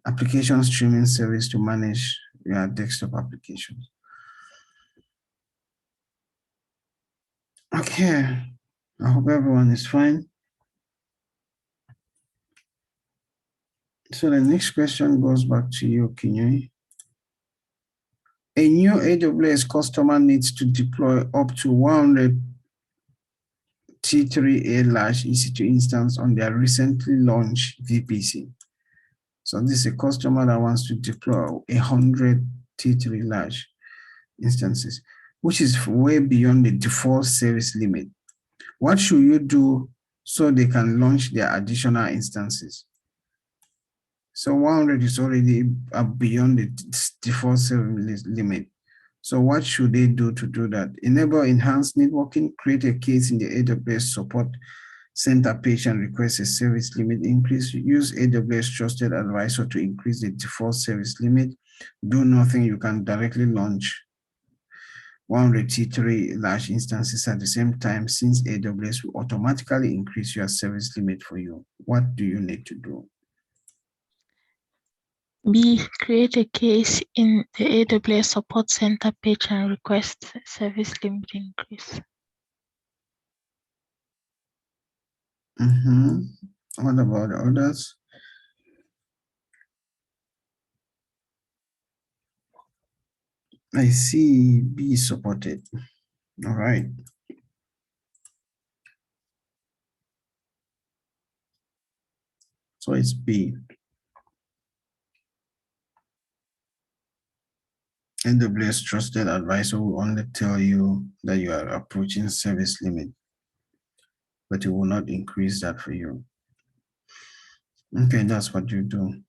application streaming service to manage your desktop applications. Okay, I hope everyone is fine. So the next question goes back to you, Kinyoi. A new AWS customer needs to deploy up to 100 T3A large EC2 instance on their recently launched VPC. So this is a customer that wants to deploy 100 T3 large instances, which is way beyond the default service limit. What should you do so they can launch their additional instances? So 100 is already beyond the default service limit. So what should they do to do that? Enable enhanced networking, create a case in the AWS support center page and request a service limit increase. Use AWS Trusted Advisor to increase the default service limit. Do nothing, you can directly launch 100 T3 large instances at the same time, since AWS will automatically increase your service limit for you. What do you need to do? B, create a case in the AWS Support Center page and request service limit increase. What about the others? I see B supported. All right. So it's B. AWS Trusted Advisor will only tell you that you are approaching service limit, but it will not increase that for you. Okay, that's what you do.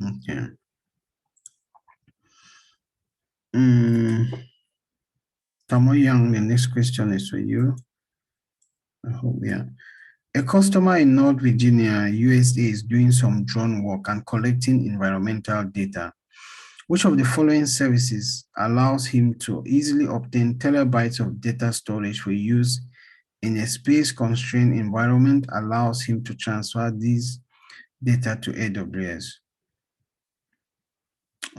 Okay. Tamo Young, the next question is for you. I hope, yeah. A customer in North Virginia, USA is doing some drone work and collecting environmental data. Which of the following services allows him to easily obtain terabytes of data storage for use in a space-constrained environment, allows him to transfer these data to AWS?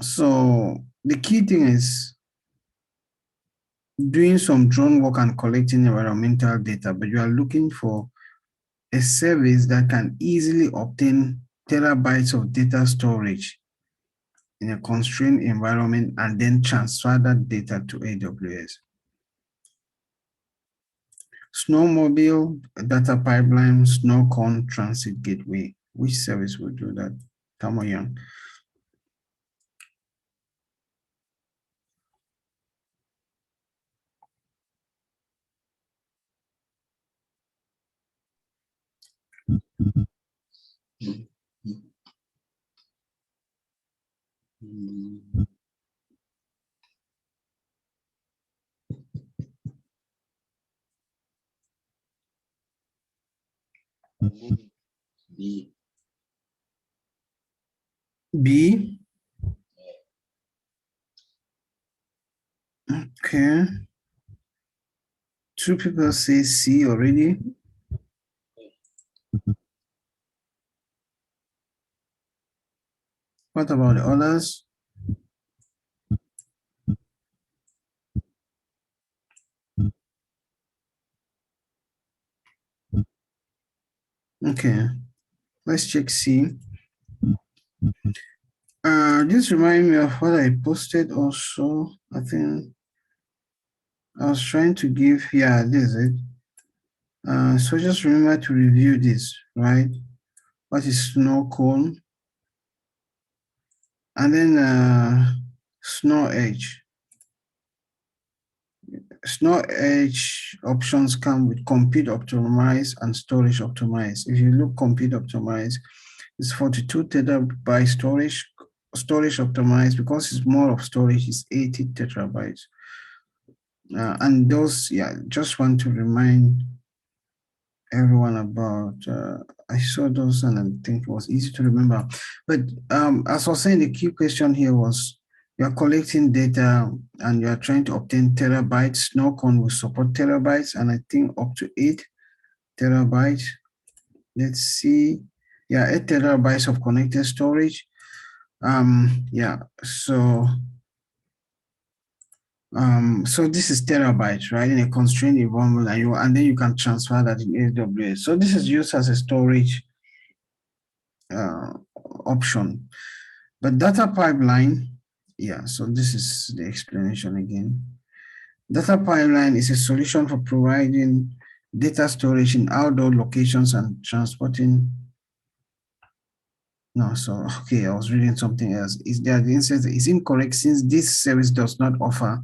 So the key thing is doing some drone work and collecting environmental data, but you are looking for a service that can easily obtain terabytes of data storage in a constrained environment and then transfer that data to AWS. Snowmobile, data pipeline, Snowcon, transit gateway. Which service will do that? Tamo Young. B. B. Okay. Two people say C already. What about the others? Okay, let's check C. Just remind me of what I posted also. I think I was trying to give, yeah, this is it. So just remember to review this, right? What is snow cone? And then snow edge. Snow edge options come with compute optimize and storage optimize. If you look compute optimize, it's 42 terabyte storage optimized, because it's more of storage, is 80 terabytes. And those, yeah, just want to remind everyone about, I saw those and I think it was easy to remember. But as I was saying, the key question here was, you're collecting data and you're trying to obtain terabytes. Snowcon will support terabytes, and I think up to 8 terabytes. Let's see. Yeah, 8 terabytes of connected storage. Yeah, so this is terabytes, right, in a constrained environment, and then you can transfer that in AWS. So this is used as a storage option. But data pipeline, yeah, so this is the explanation again. Data pipeline is a solution for providing data storage in outdoor locations and transporting No, so okay, I was reading something else. Is there the instance is incorrect since this service does not offer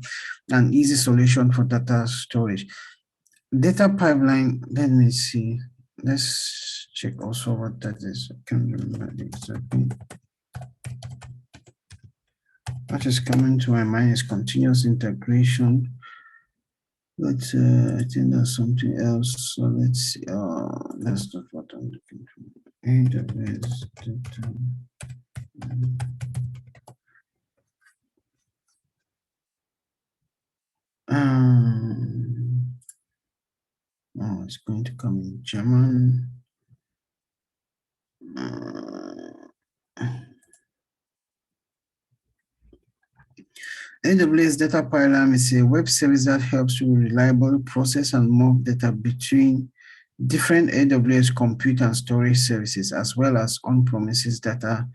an easy solution for data storage. Data pipeline, let me see. Let's check also what that is. I can't remember exactly. What is coming to my mind is continuous integration. But I think there's something else. So let's see. That's not what I'm looking for. AWS data. Oh, it's going to come in German. AWS Data Pipeline is a web service that helps you reliably process and move data between different AWS compute and storage services, as well as on-premises data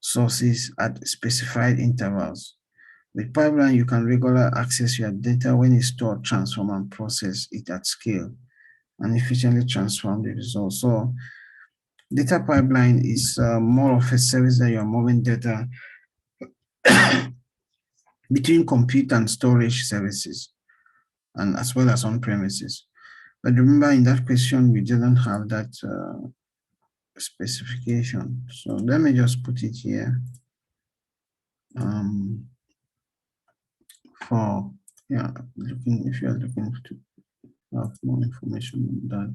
sources at specified intervals. With Pipeline, you can regularly access your data when it's stored, transform, and process it at scale, and efficiently transform the results. So Data Pipeline is more of a service that you're moving data between compute and storage services, and as well as on-premises. But remember, in that question, we didn't have that specification. So let me just put it here. If you are looking to have more information on that.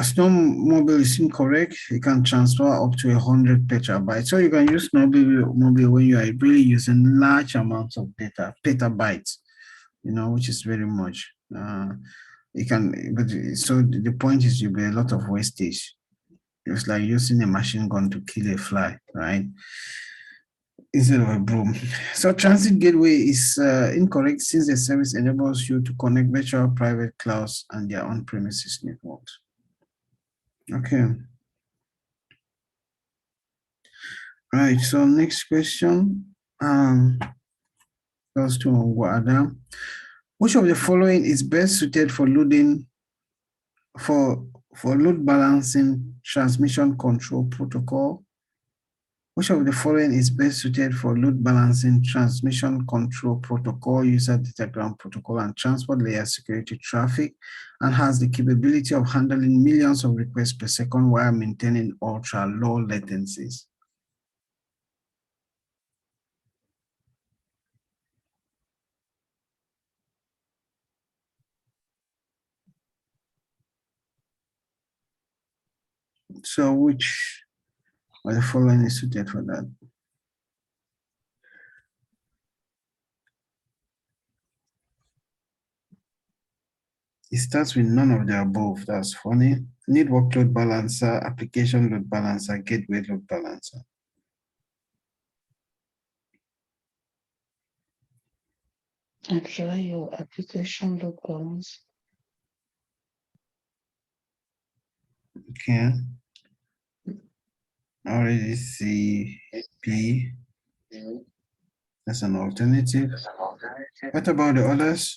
Snowmobile is incorrect. You can transfer up to 100 petabytes. So you can use Snowmobile when you are really using large amounts of data, petabytes, which is very much. You can, but so the point is, you'll be a lot of wastage. It's like using a machine gun to kill a fly, right? Instead of a broom. So Transit Gateway is incorrect since the service enables you to connect virtual private clouds and their on-premises networks. Okay. Right, so next question goes to Wada. Which of the following is best suited for loading for load balancing transmission control protocol? Which of the following is best suited for load balancing transmission control protocol, user datagram protocol, and transport layer security traffic, and has the capability of handling millions of requests per second while maintaining ultra low latencies? So which of the following is suited for that? It starts with none of the above. That's funny. Network load balancer, application load balancer, gateway load balancer. Actually, your application load balance. Okay. I already see B. That's an alternative. What about the others?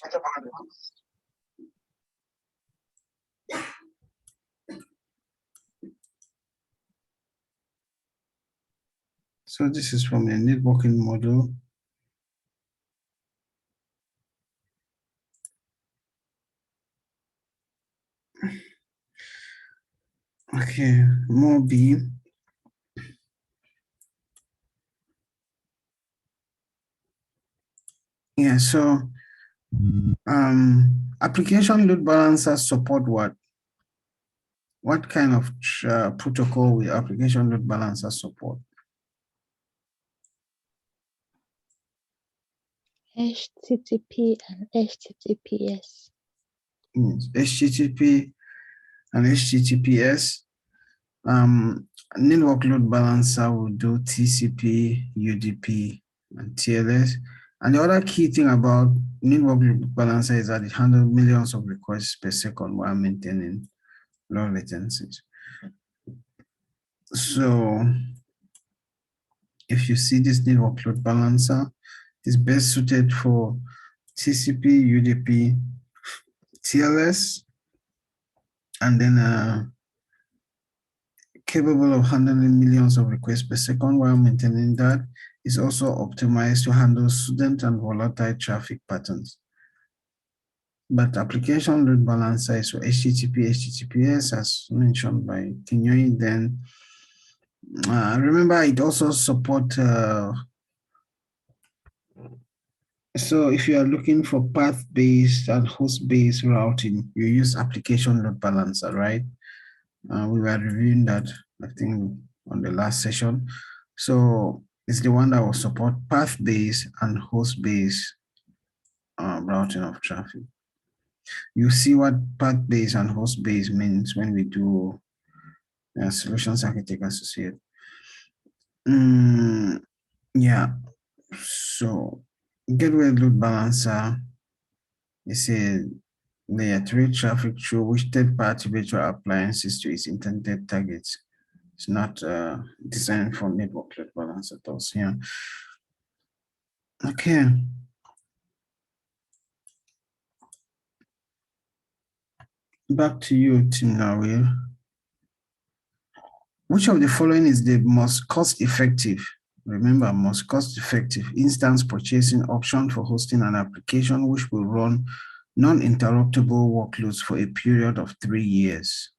So this is from the networking model. Okay, more B. Yeah, so application load balancers support what? What kind of protocol will application load balancer support? HTTP and HTTPS. Yes, HTTP and HTTPS. Network load balancer will do TCP, UDP, and TLS. And the other key thing about network load balancer is that it handles millions of requests per second while maintaining low latencies. So if you see this network load balancer, it's best suited for TCP, UDP, TLS, and then capable of handling millions of requests per second while maintaining that. Is also optimized to handle student and volatile traffic patterns. But application load balancer is for HTTP, HTTPS, as mentioned by Kinyoi. Then remember, it also supports. So if you are looking for path-based and host-based routing, you use application load balancer, right? We were reviewing that, I think, on the last session. So it's the one that will support path-based and host-based routing of traffic. You see what path-based and host-based means when we do solutions architect associate. Yeah, so gateway load balancer is a layer 3 traffic through which third-party virtual appliances to its intended targets. It's not designed for network load balancer those, yeah. Okay. Back to you, Tim Nawil. Which of the following is the most cost-effective? Remember, most cost-effective instance purchasing option for hosting an application which will run non-interruptible workloads for a period of 3 years.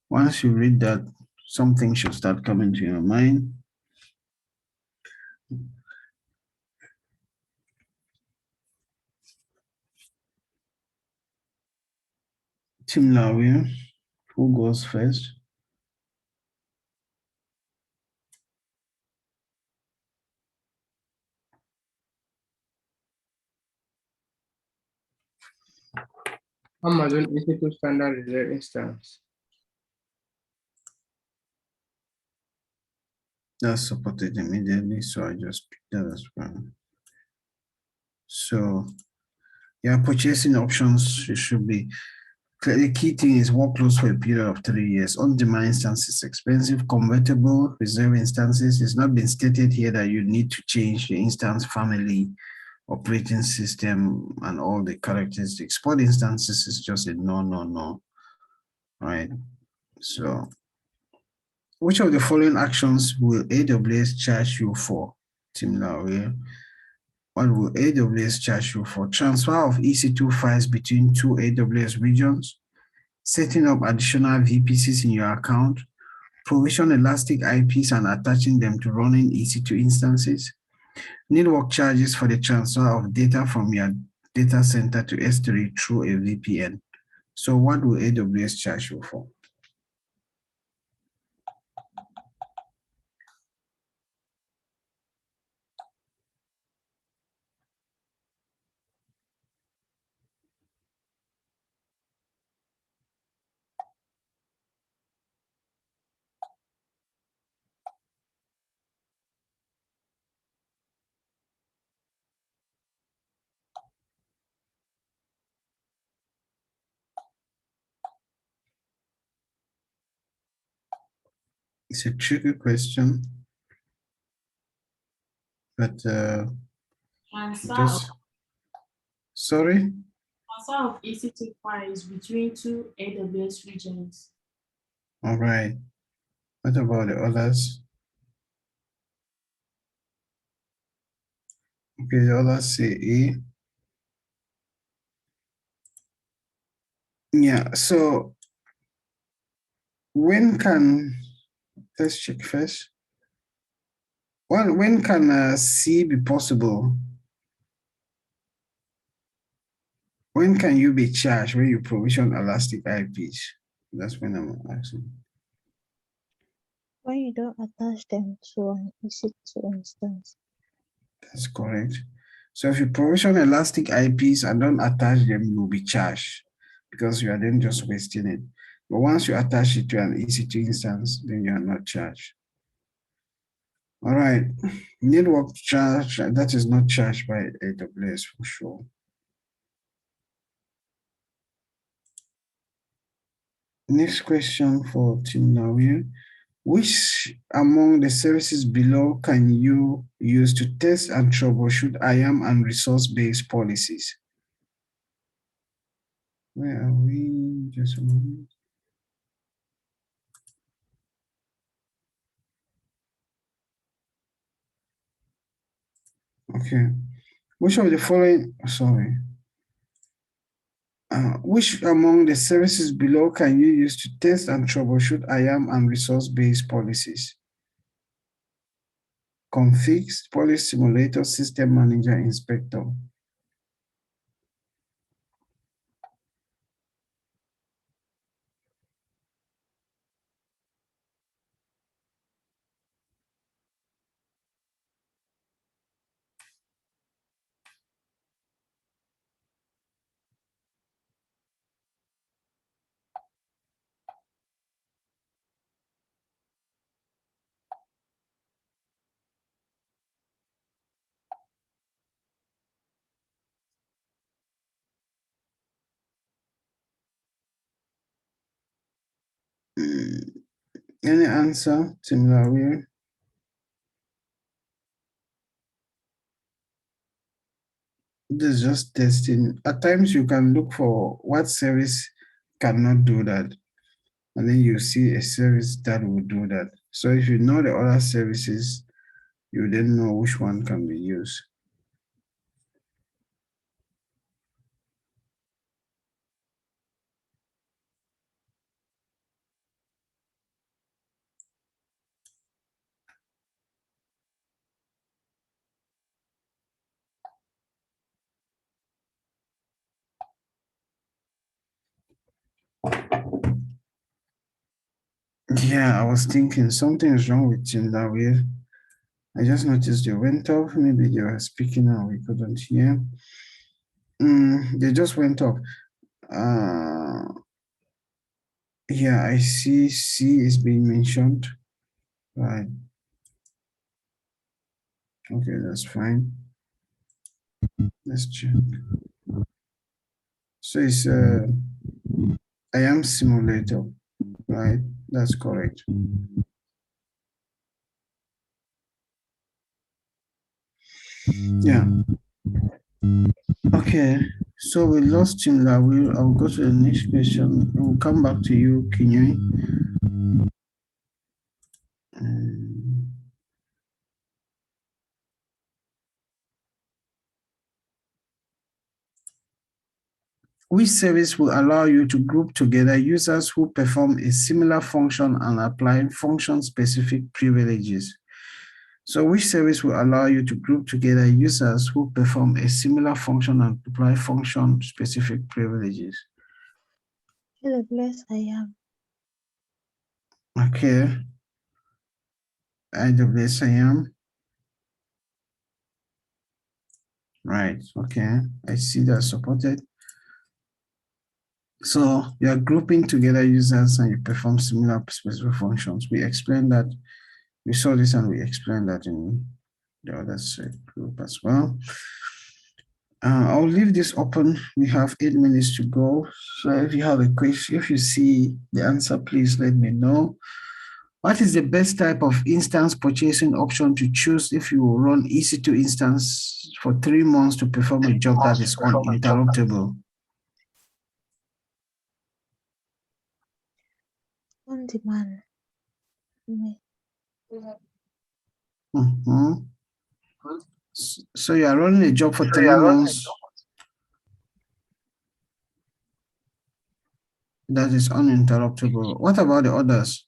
Once you read that, something should start coming to your mind. Tim Lawyer, who goes first? Amazon EC2 standard reserved instance. That's supported immediately, so I just picked that as well. So, yeah, purchasing options should be, the key thing is workloads for a period of 3 years. On-demand instances, expensive, convertible, reserve instances. It's not been stated here that you need to change the instance family, operating system, and all the characteristics. Spot instances is just a no. Right? So, which of the following actions will AWS charge you for? Tim Lawyer. What will AWS charge you for? Transfer of EC2 files between 2 AWS regions, setting up additional VPCs in your account, provision elastic IPs and attaching them to running EC2 instances, network charges for the transfer of data from your data center to S3 through a VPN. So what will AWS charge you for? It's a tricky question, but just, sorry? Transfer of EC2 files between 2 AWS regions. All right. What about the others? Okay, the others say A. Yeah, so when can, let's check first. When can C be possible? When can you be charged when you provision elastic IPs? That's when I'm asking. When you don't attach them to an EC2 instance. That's correct. So if you provision elastic IPs and don't attach them, you'll be charged because you are then just wasting it. But once you attach it to an EC2 instance, then you are not charged. All right, network charge, that is not charged by AWS for sure. Next question for Tim Nawir. Which among the services below can you use to test and troubleshoot IAM and resource-based policies? Where are we? Just a moment. Okay. Which of the following, sorry. Which among the services below can you use to test and troubleshoot IAM and resource-based policies? Configs, Policy Simulator, System Manager, Inspector. Any answer, Timlawir? This is just testing. At times you can look for what service cannot do that. And then you see a service that will do that. So if you know the other services, you then know which one can be used. Yeah, I was thinking something is wrong with Timlawir. I just noticed they went off. Maybe they were speaking and we couldn't hear. They just went off. Yeah, I see C is being mentioned. Right. Okay, that's fine. Let's check. So it's IAM simulator, right? That's correct. Yeah. Okay, so we lost Timlawir. I'll go to the next question. We'll come back to you, Kinyui. Which service will allow you to group together users who perform a similar function and apply function-specific privileges? So which service will allow you to group together users who perform a similar function and apply function-specific privileges? AWS IAM. Okay. AWS IAM. Right, okay. I see that supported. So you are grouping together users and you perform similar specific functions. We explained that, we saw this and we explained that in the other group as well. I'll leave this open. We have 8 minutes to go. So if you have a question, if you see the answer, please let me know. What is the best type of instance purchasing option to choose if you will run EC2 instance for 3 months to perform a job that is uninterruptible? On demand. So you are running a job for 3 months that is uninterruptible. What about the others?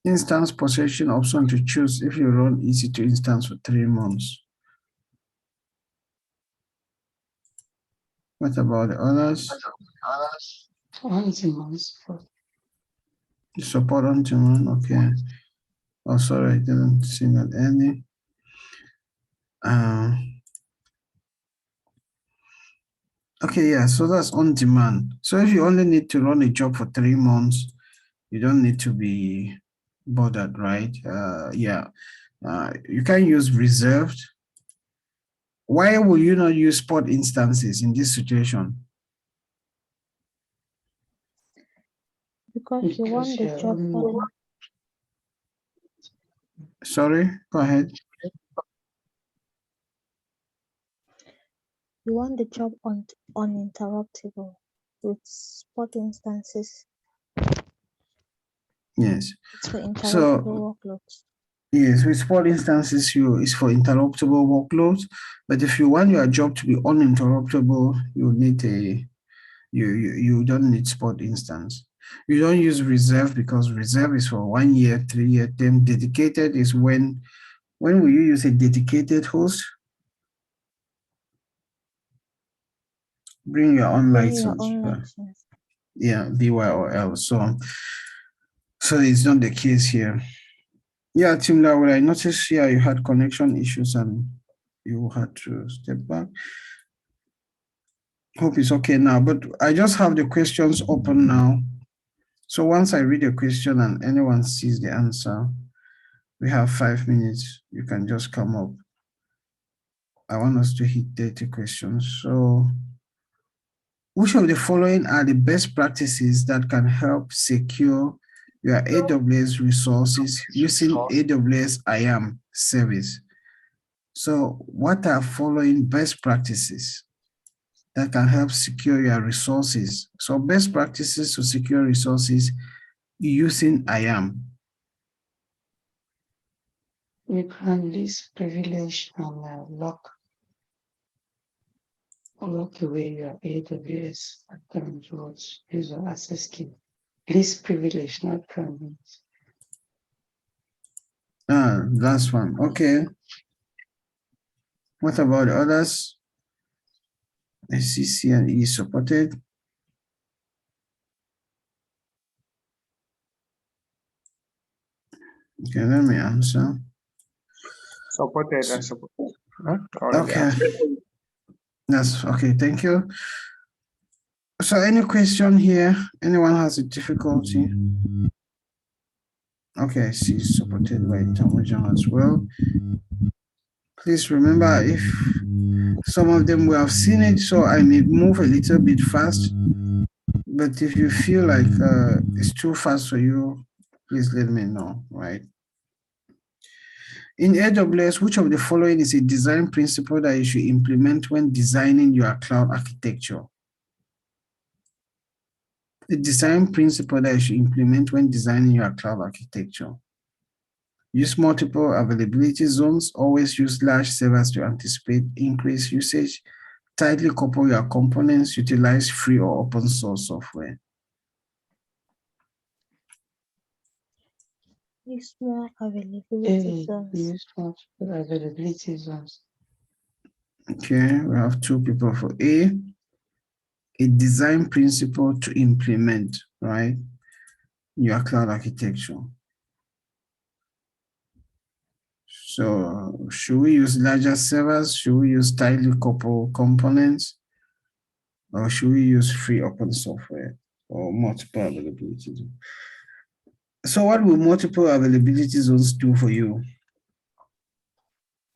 Instance possession option to choose if you run EC2 instance for 3 months. What about the others? Support on demand, okay. Oh, sorry, I didn't see that any. Okay, yeah, so that's on demand. So if you only need to run a job for 3 months, you don't need to be bothered, right? Yeah, you can use reserved. Why will you not use spot instances in this situation? Because you want the Because job on Sorry, go ahead. you want the job uninterruptible with spot instances. Yes. It's for interruptible So workloads. yes, with spot instances, it's for interruptible workloads. But if you want your job to be uninterruptible, you need you don't need spot instance. You don't use reserve because reserve is for 1 year, 3-year term. Dedicated is when will you use a dedicated host? Bring your own Bring your license. own license. Yeah, BYOL. So it's not the case here. Yeah, Tim Lawler, I noticed here you had connection issues and you had to step back. Hope it's okay now, but I just have the questions open now. So once I read a question and anyone sees the answer, we have 5 minutes. You can just come up. I want us to hit 30 questions. So which of the following are the best practices that can help secure your AWS resources using AWS IAM service? So what are following best practices that can help secure your resources? So best practices to secure resources using IAM. you can list privilege and lock away your AWS account towards user access key. List privilege, not permits. Last one. Okay. What about others? SCC and E supported. Okay, let me answer. Supported and supported. Huh? Okay. That's okay. Thank you. So any question here? Anyone has a difficulty? Okay, C is supported by Tamujan as well. Please remember, if some of them we have seen it, so I may move a little bit fast. But if you feel like it's too fast for you, please let me know, right? In AWS, which of the following is a design principle that you should implement when designing your cloud architecture? The design principle that you should implement when designing your cloud architecture. Use multiple availability zones, always use large servers to anticipate increased usage, tightly couple your components, utilize free or open source software. Use more availability zones. Use multiple availability zones. Okay, we have 2 people for A. A design principle to implement, right? Your cloud architecture. So should we use larger servers? Should we use tightly coupled components? Or should we use free open software or multiple availability zones? So what will multiple availability zones do for you?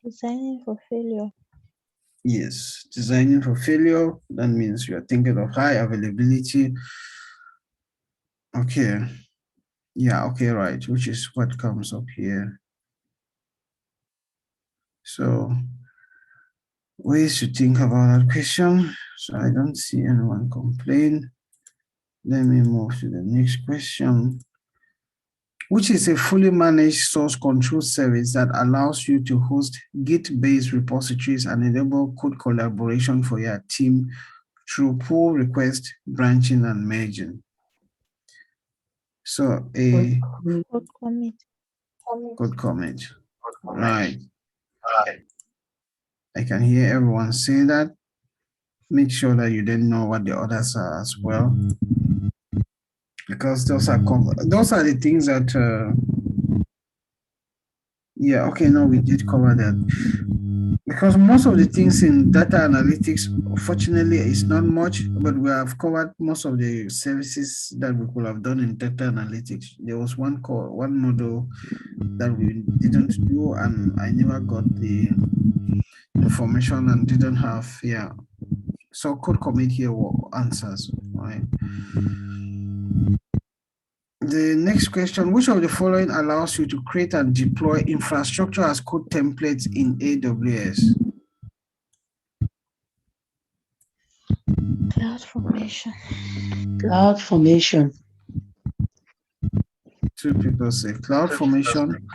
Designing for failure. Yes, designing for failure. That means you are thinking of high availability. Okay. Yeah, okay, right, which is what comes up here. So ways to think about that question. So I don't see anyone complain. Let me move to the next question. Which is a fully managed source control service that allows you to host Git-based repositories and enable code collaboration for your team through pull request, branching, and merging. So a Code commit. code commit, right? I can hear everyone say that. Make sure that you then know what the others are as well, because those are the things that. Yeah, okay, no, we did cover that. Because most of the things in data analytics, fortunately, is not much, but we have covered most of the services that we could have done in data analytics. There was one model that we didn't do, and I never got the information and didn't have, yeah. So code commit here answers, right? The next question, which of the following allows you to create and deploy infrastructure as code templates in AWS? Cloud formation. Cloud formation. Two people say cloud formation.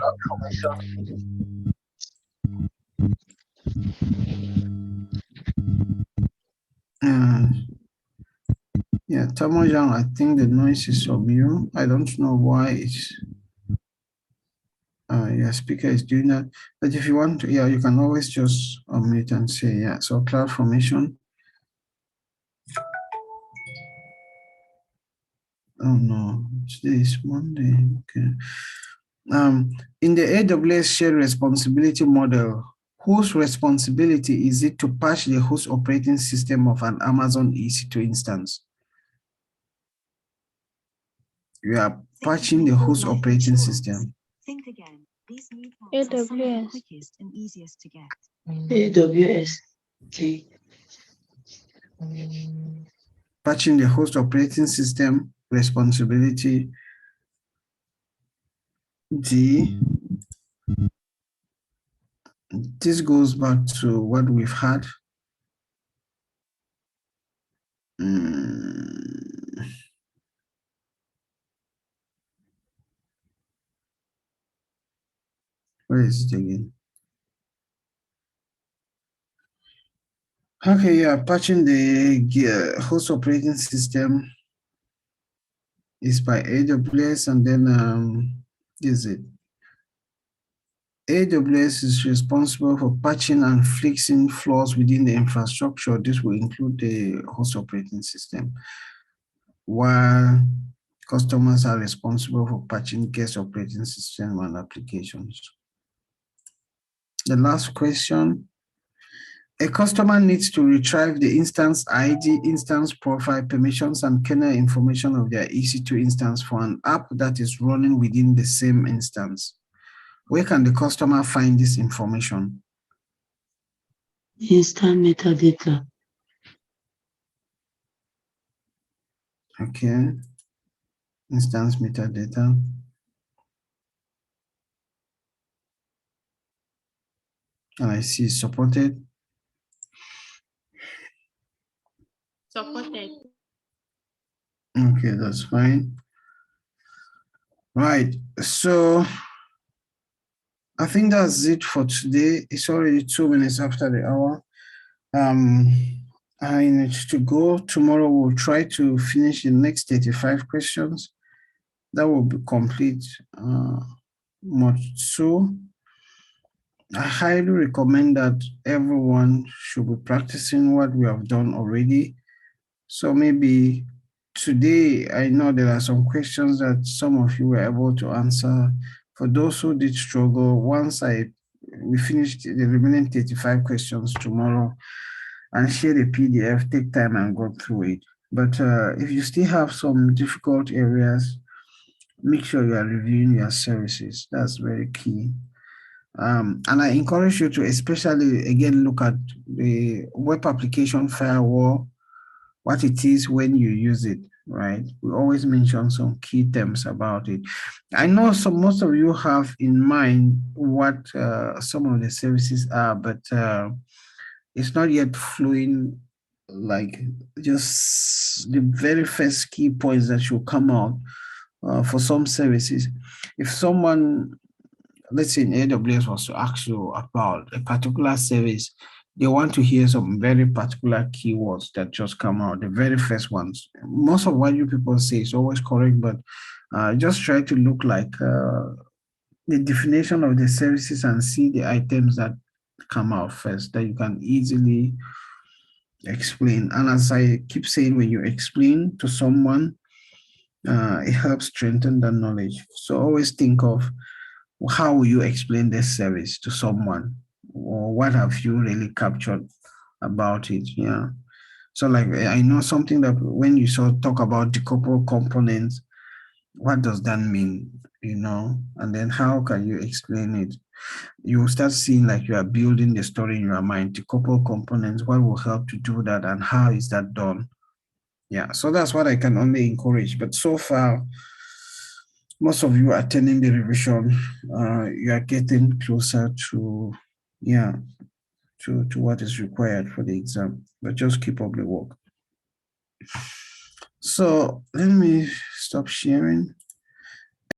Yeah, Tamojang, I think the noise is from you. I don't know why it's your speaker is doing that. But if you want to, yeah, you can always just unmute and say, yeah. So cloud formation. Oh no, today is Monday. Okay. In the AWS shared responsibility model, whose responsibility is it to patch the host operating system of an Amazon EC2 instance? You are patching the host operating system. Think again. These new parts are some of the AWS. quickest and easiest to get. AWS. Okay. Patching the host operating system responsibility. D. This goes back to what we've had. Where is it again? Okay, yeah, patching the host operating system is by AWS, and then is it? AWS is responsible for patching and fixing flaws within the infrastructure. This will include the host operating system, while customers are responsible for patching guest operating system and applications. The last question. A customer needs to retrieve the instance ID, instance profile, permissions, and kernel information of their EC2 instance for an app that is running within the same instance. Where can the customer find this information? Instant metadata. Okay. Instance metadata. And I see supported. Supported. Okay, that's fine. Right. So I think that's it for today. It's already 2 minutes after the hour. I need to go. Tomorrow we'll try to finish the next 35 questions. That will be complete. So I highly recommend that everyone should be practicing what we have done already. So maybe today, I know there are some questions that some of you were able to answer. For those who did struggle, once we finish the remaining 35 questions tomorrow and share the PDF, take time and go through it. But if you still have some difficult areas, make sure you are reviewing your services. That's very key. And I encourage you to especially, again, look at the web application firewall, what it is when you use it, right? We always mention some key terms about it. I know most of you have in mind what some of the services are, but it's not yet flowing like just the very first key points that should come out for some services. If someone, let's say in AWS, was to ask you about a particular service, they want to hear some very particular keywords that just come out, the very first ones. Most of what you people say is always correct, but just try to look like the definition of the services and see the items that come out first that you can easily explain. And as I keep saying, when you explain to someone, it helps strengthen the knowledge. So always think of how will you explain this service to someone, or what have you really captured about it? Yeah. So like, I know something that when you talk about decoupled components, what does that mean? And then how can you explain it? You will start seeing like you are building the story in your mind. Decoupled components, what will help to do that, and how is that done? Yeah, so that's what I can only encourage. But so far, most of you attending the revision, you are getting closer to, to what is required for the exam, but just keep up the work. So let me stop sharing.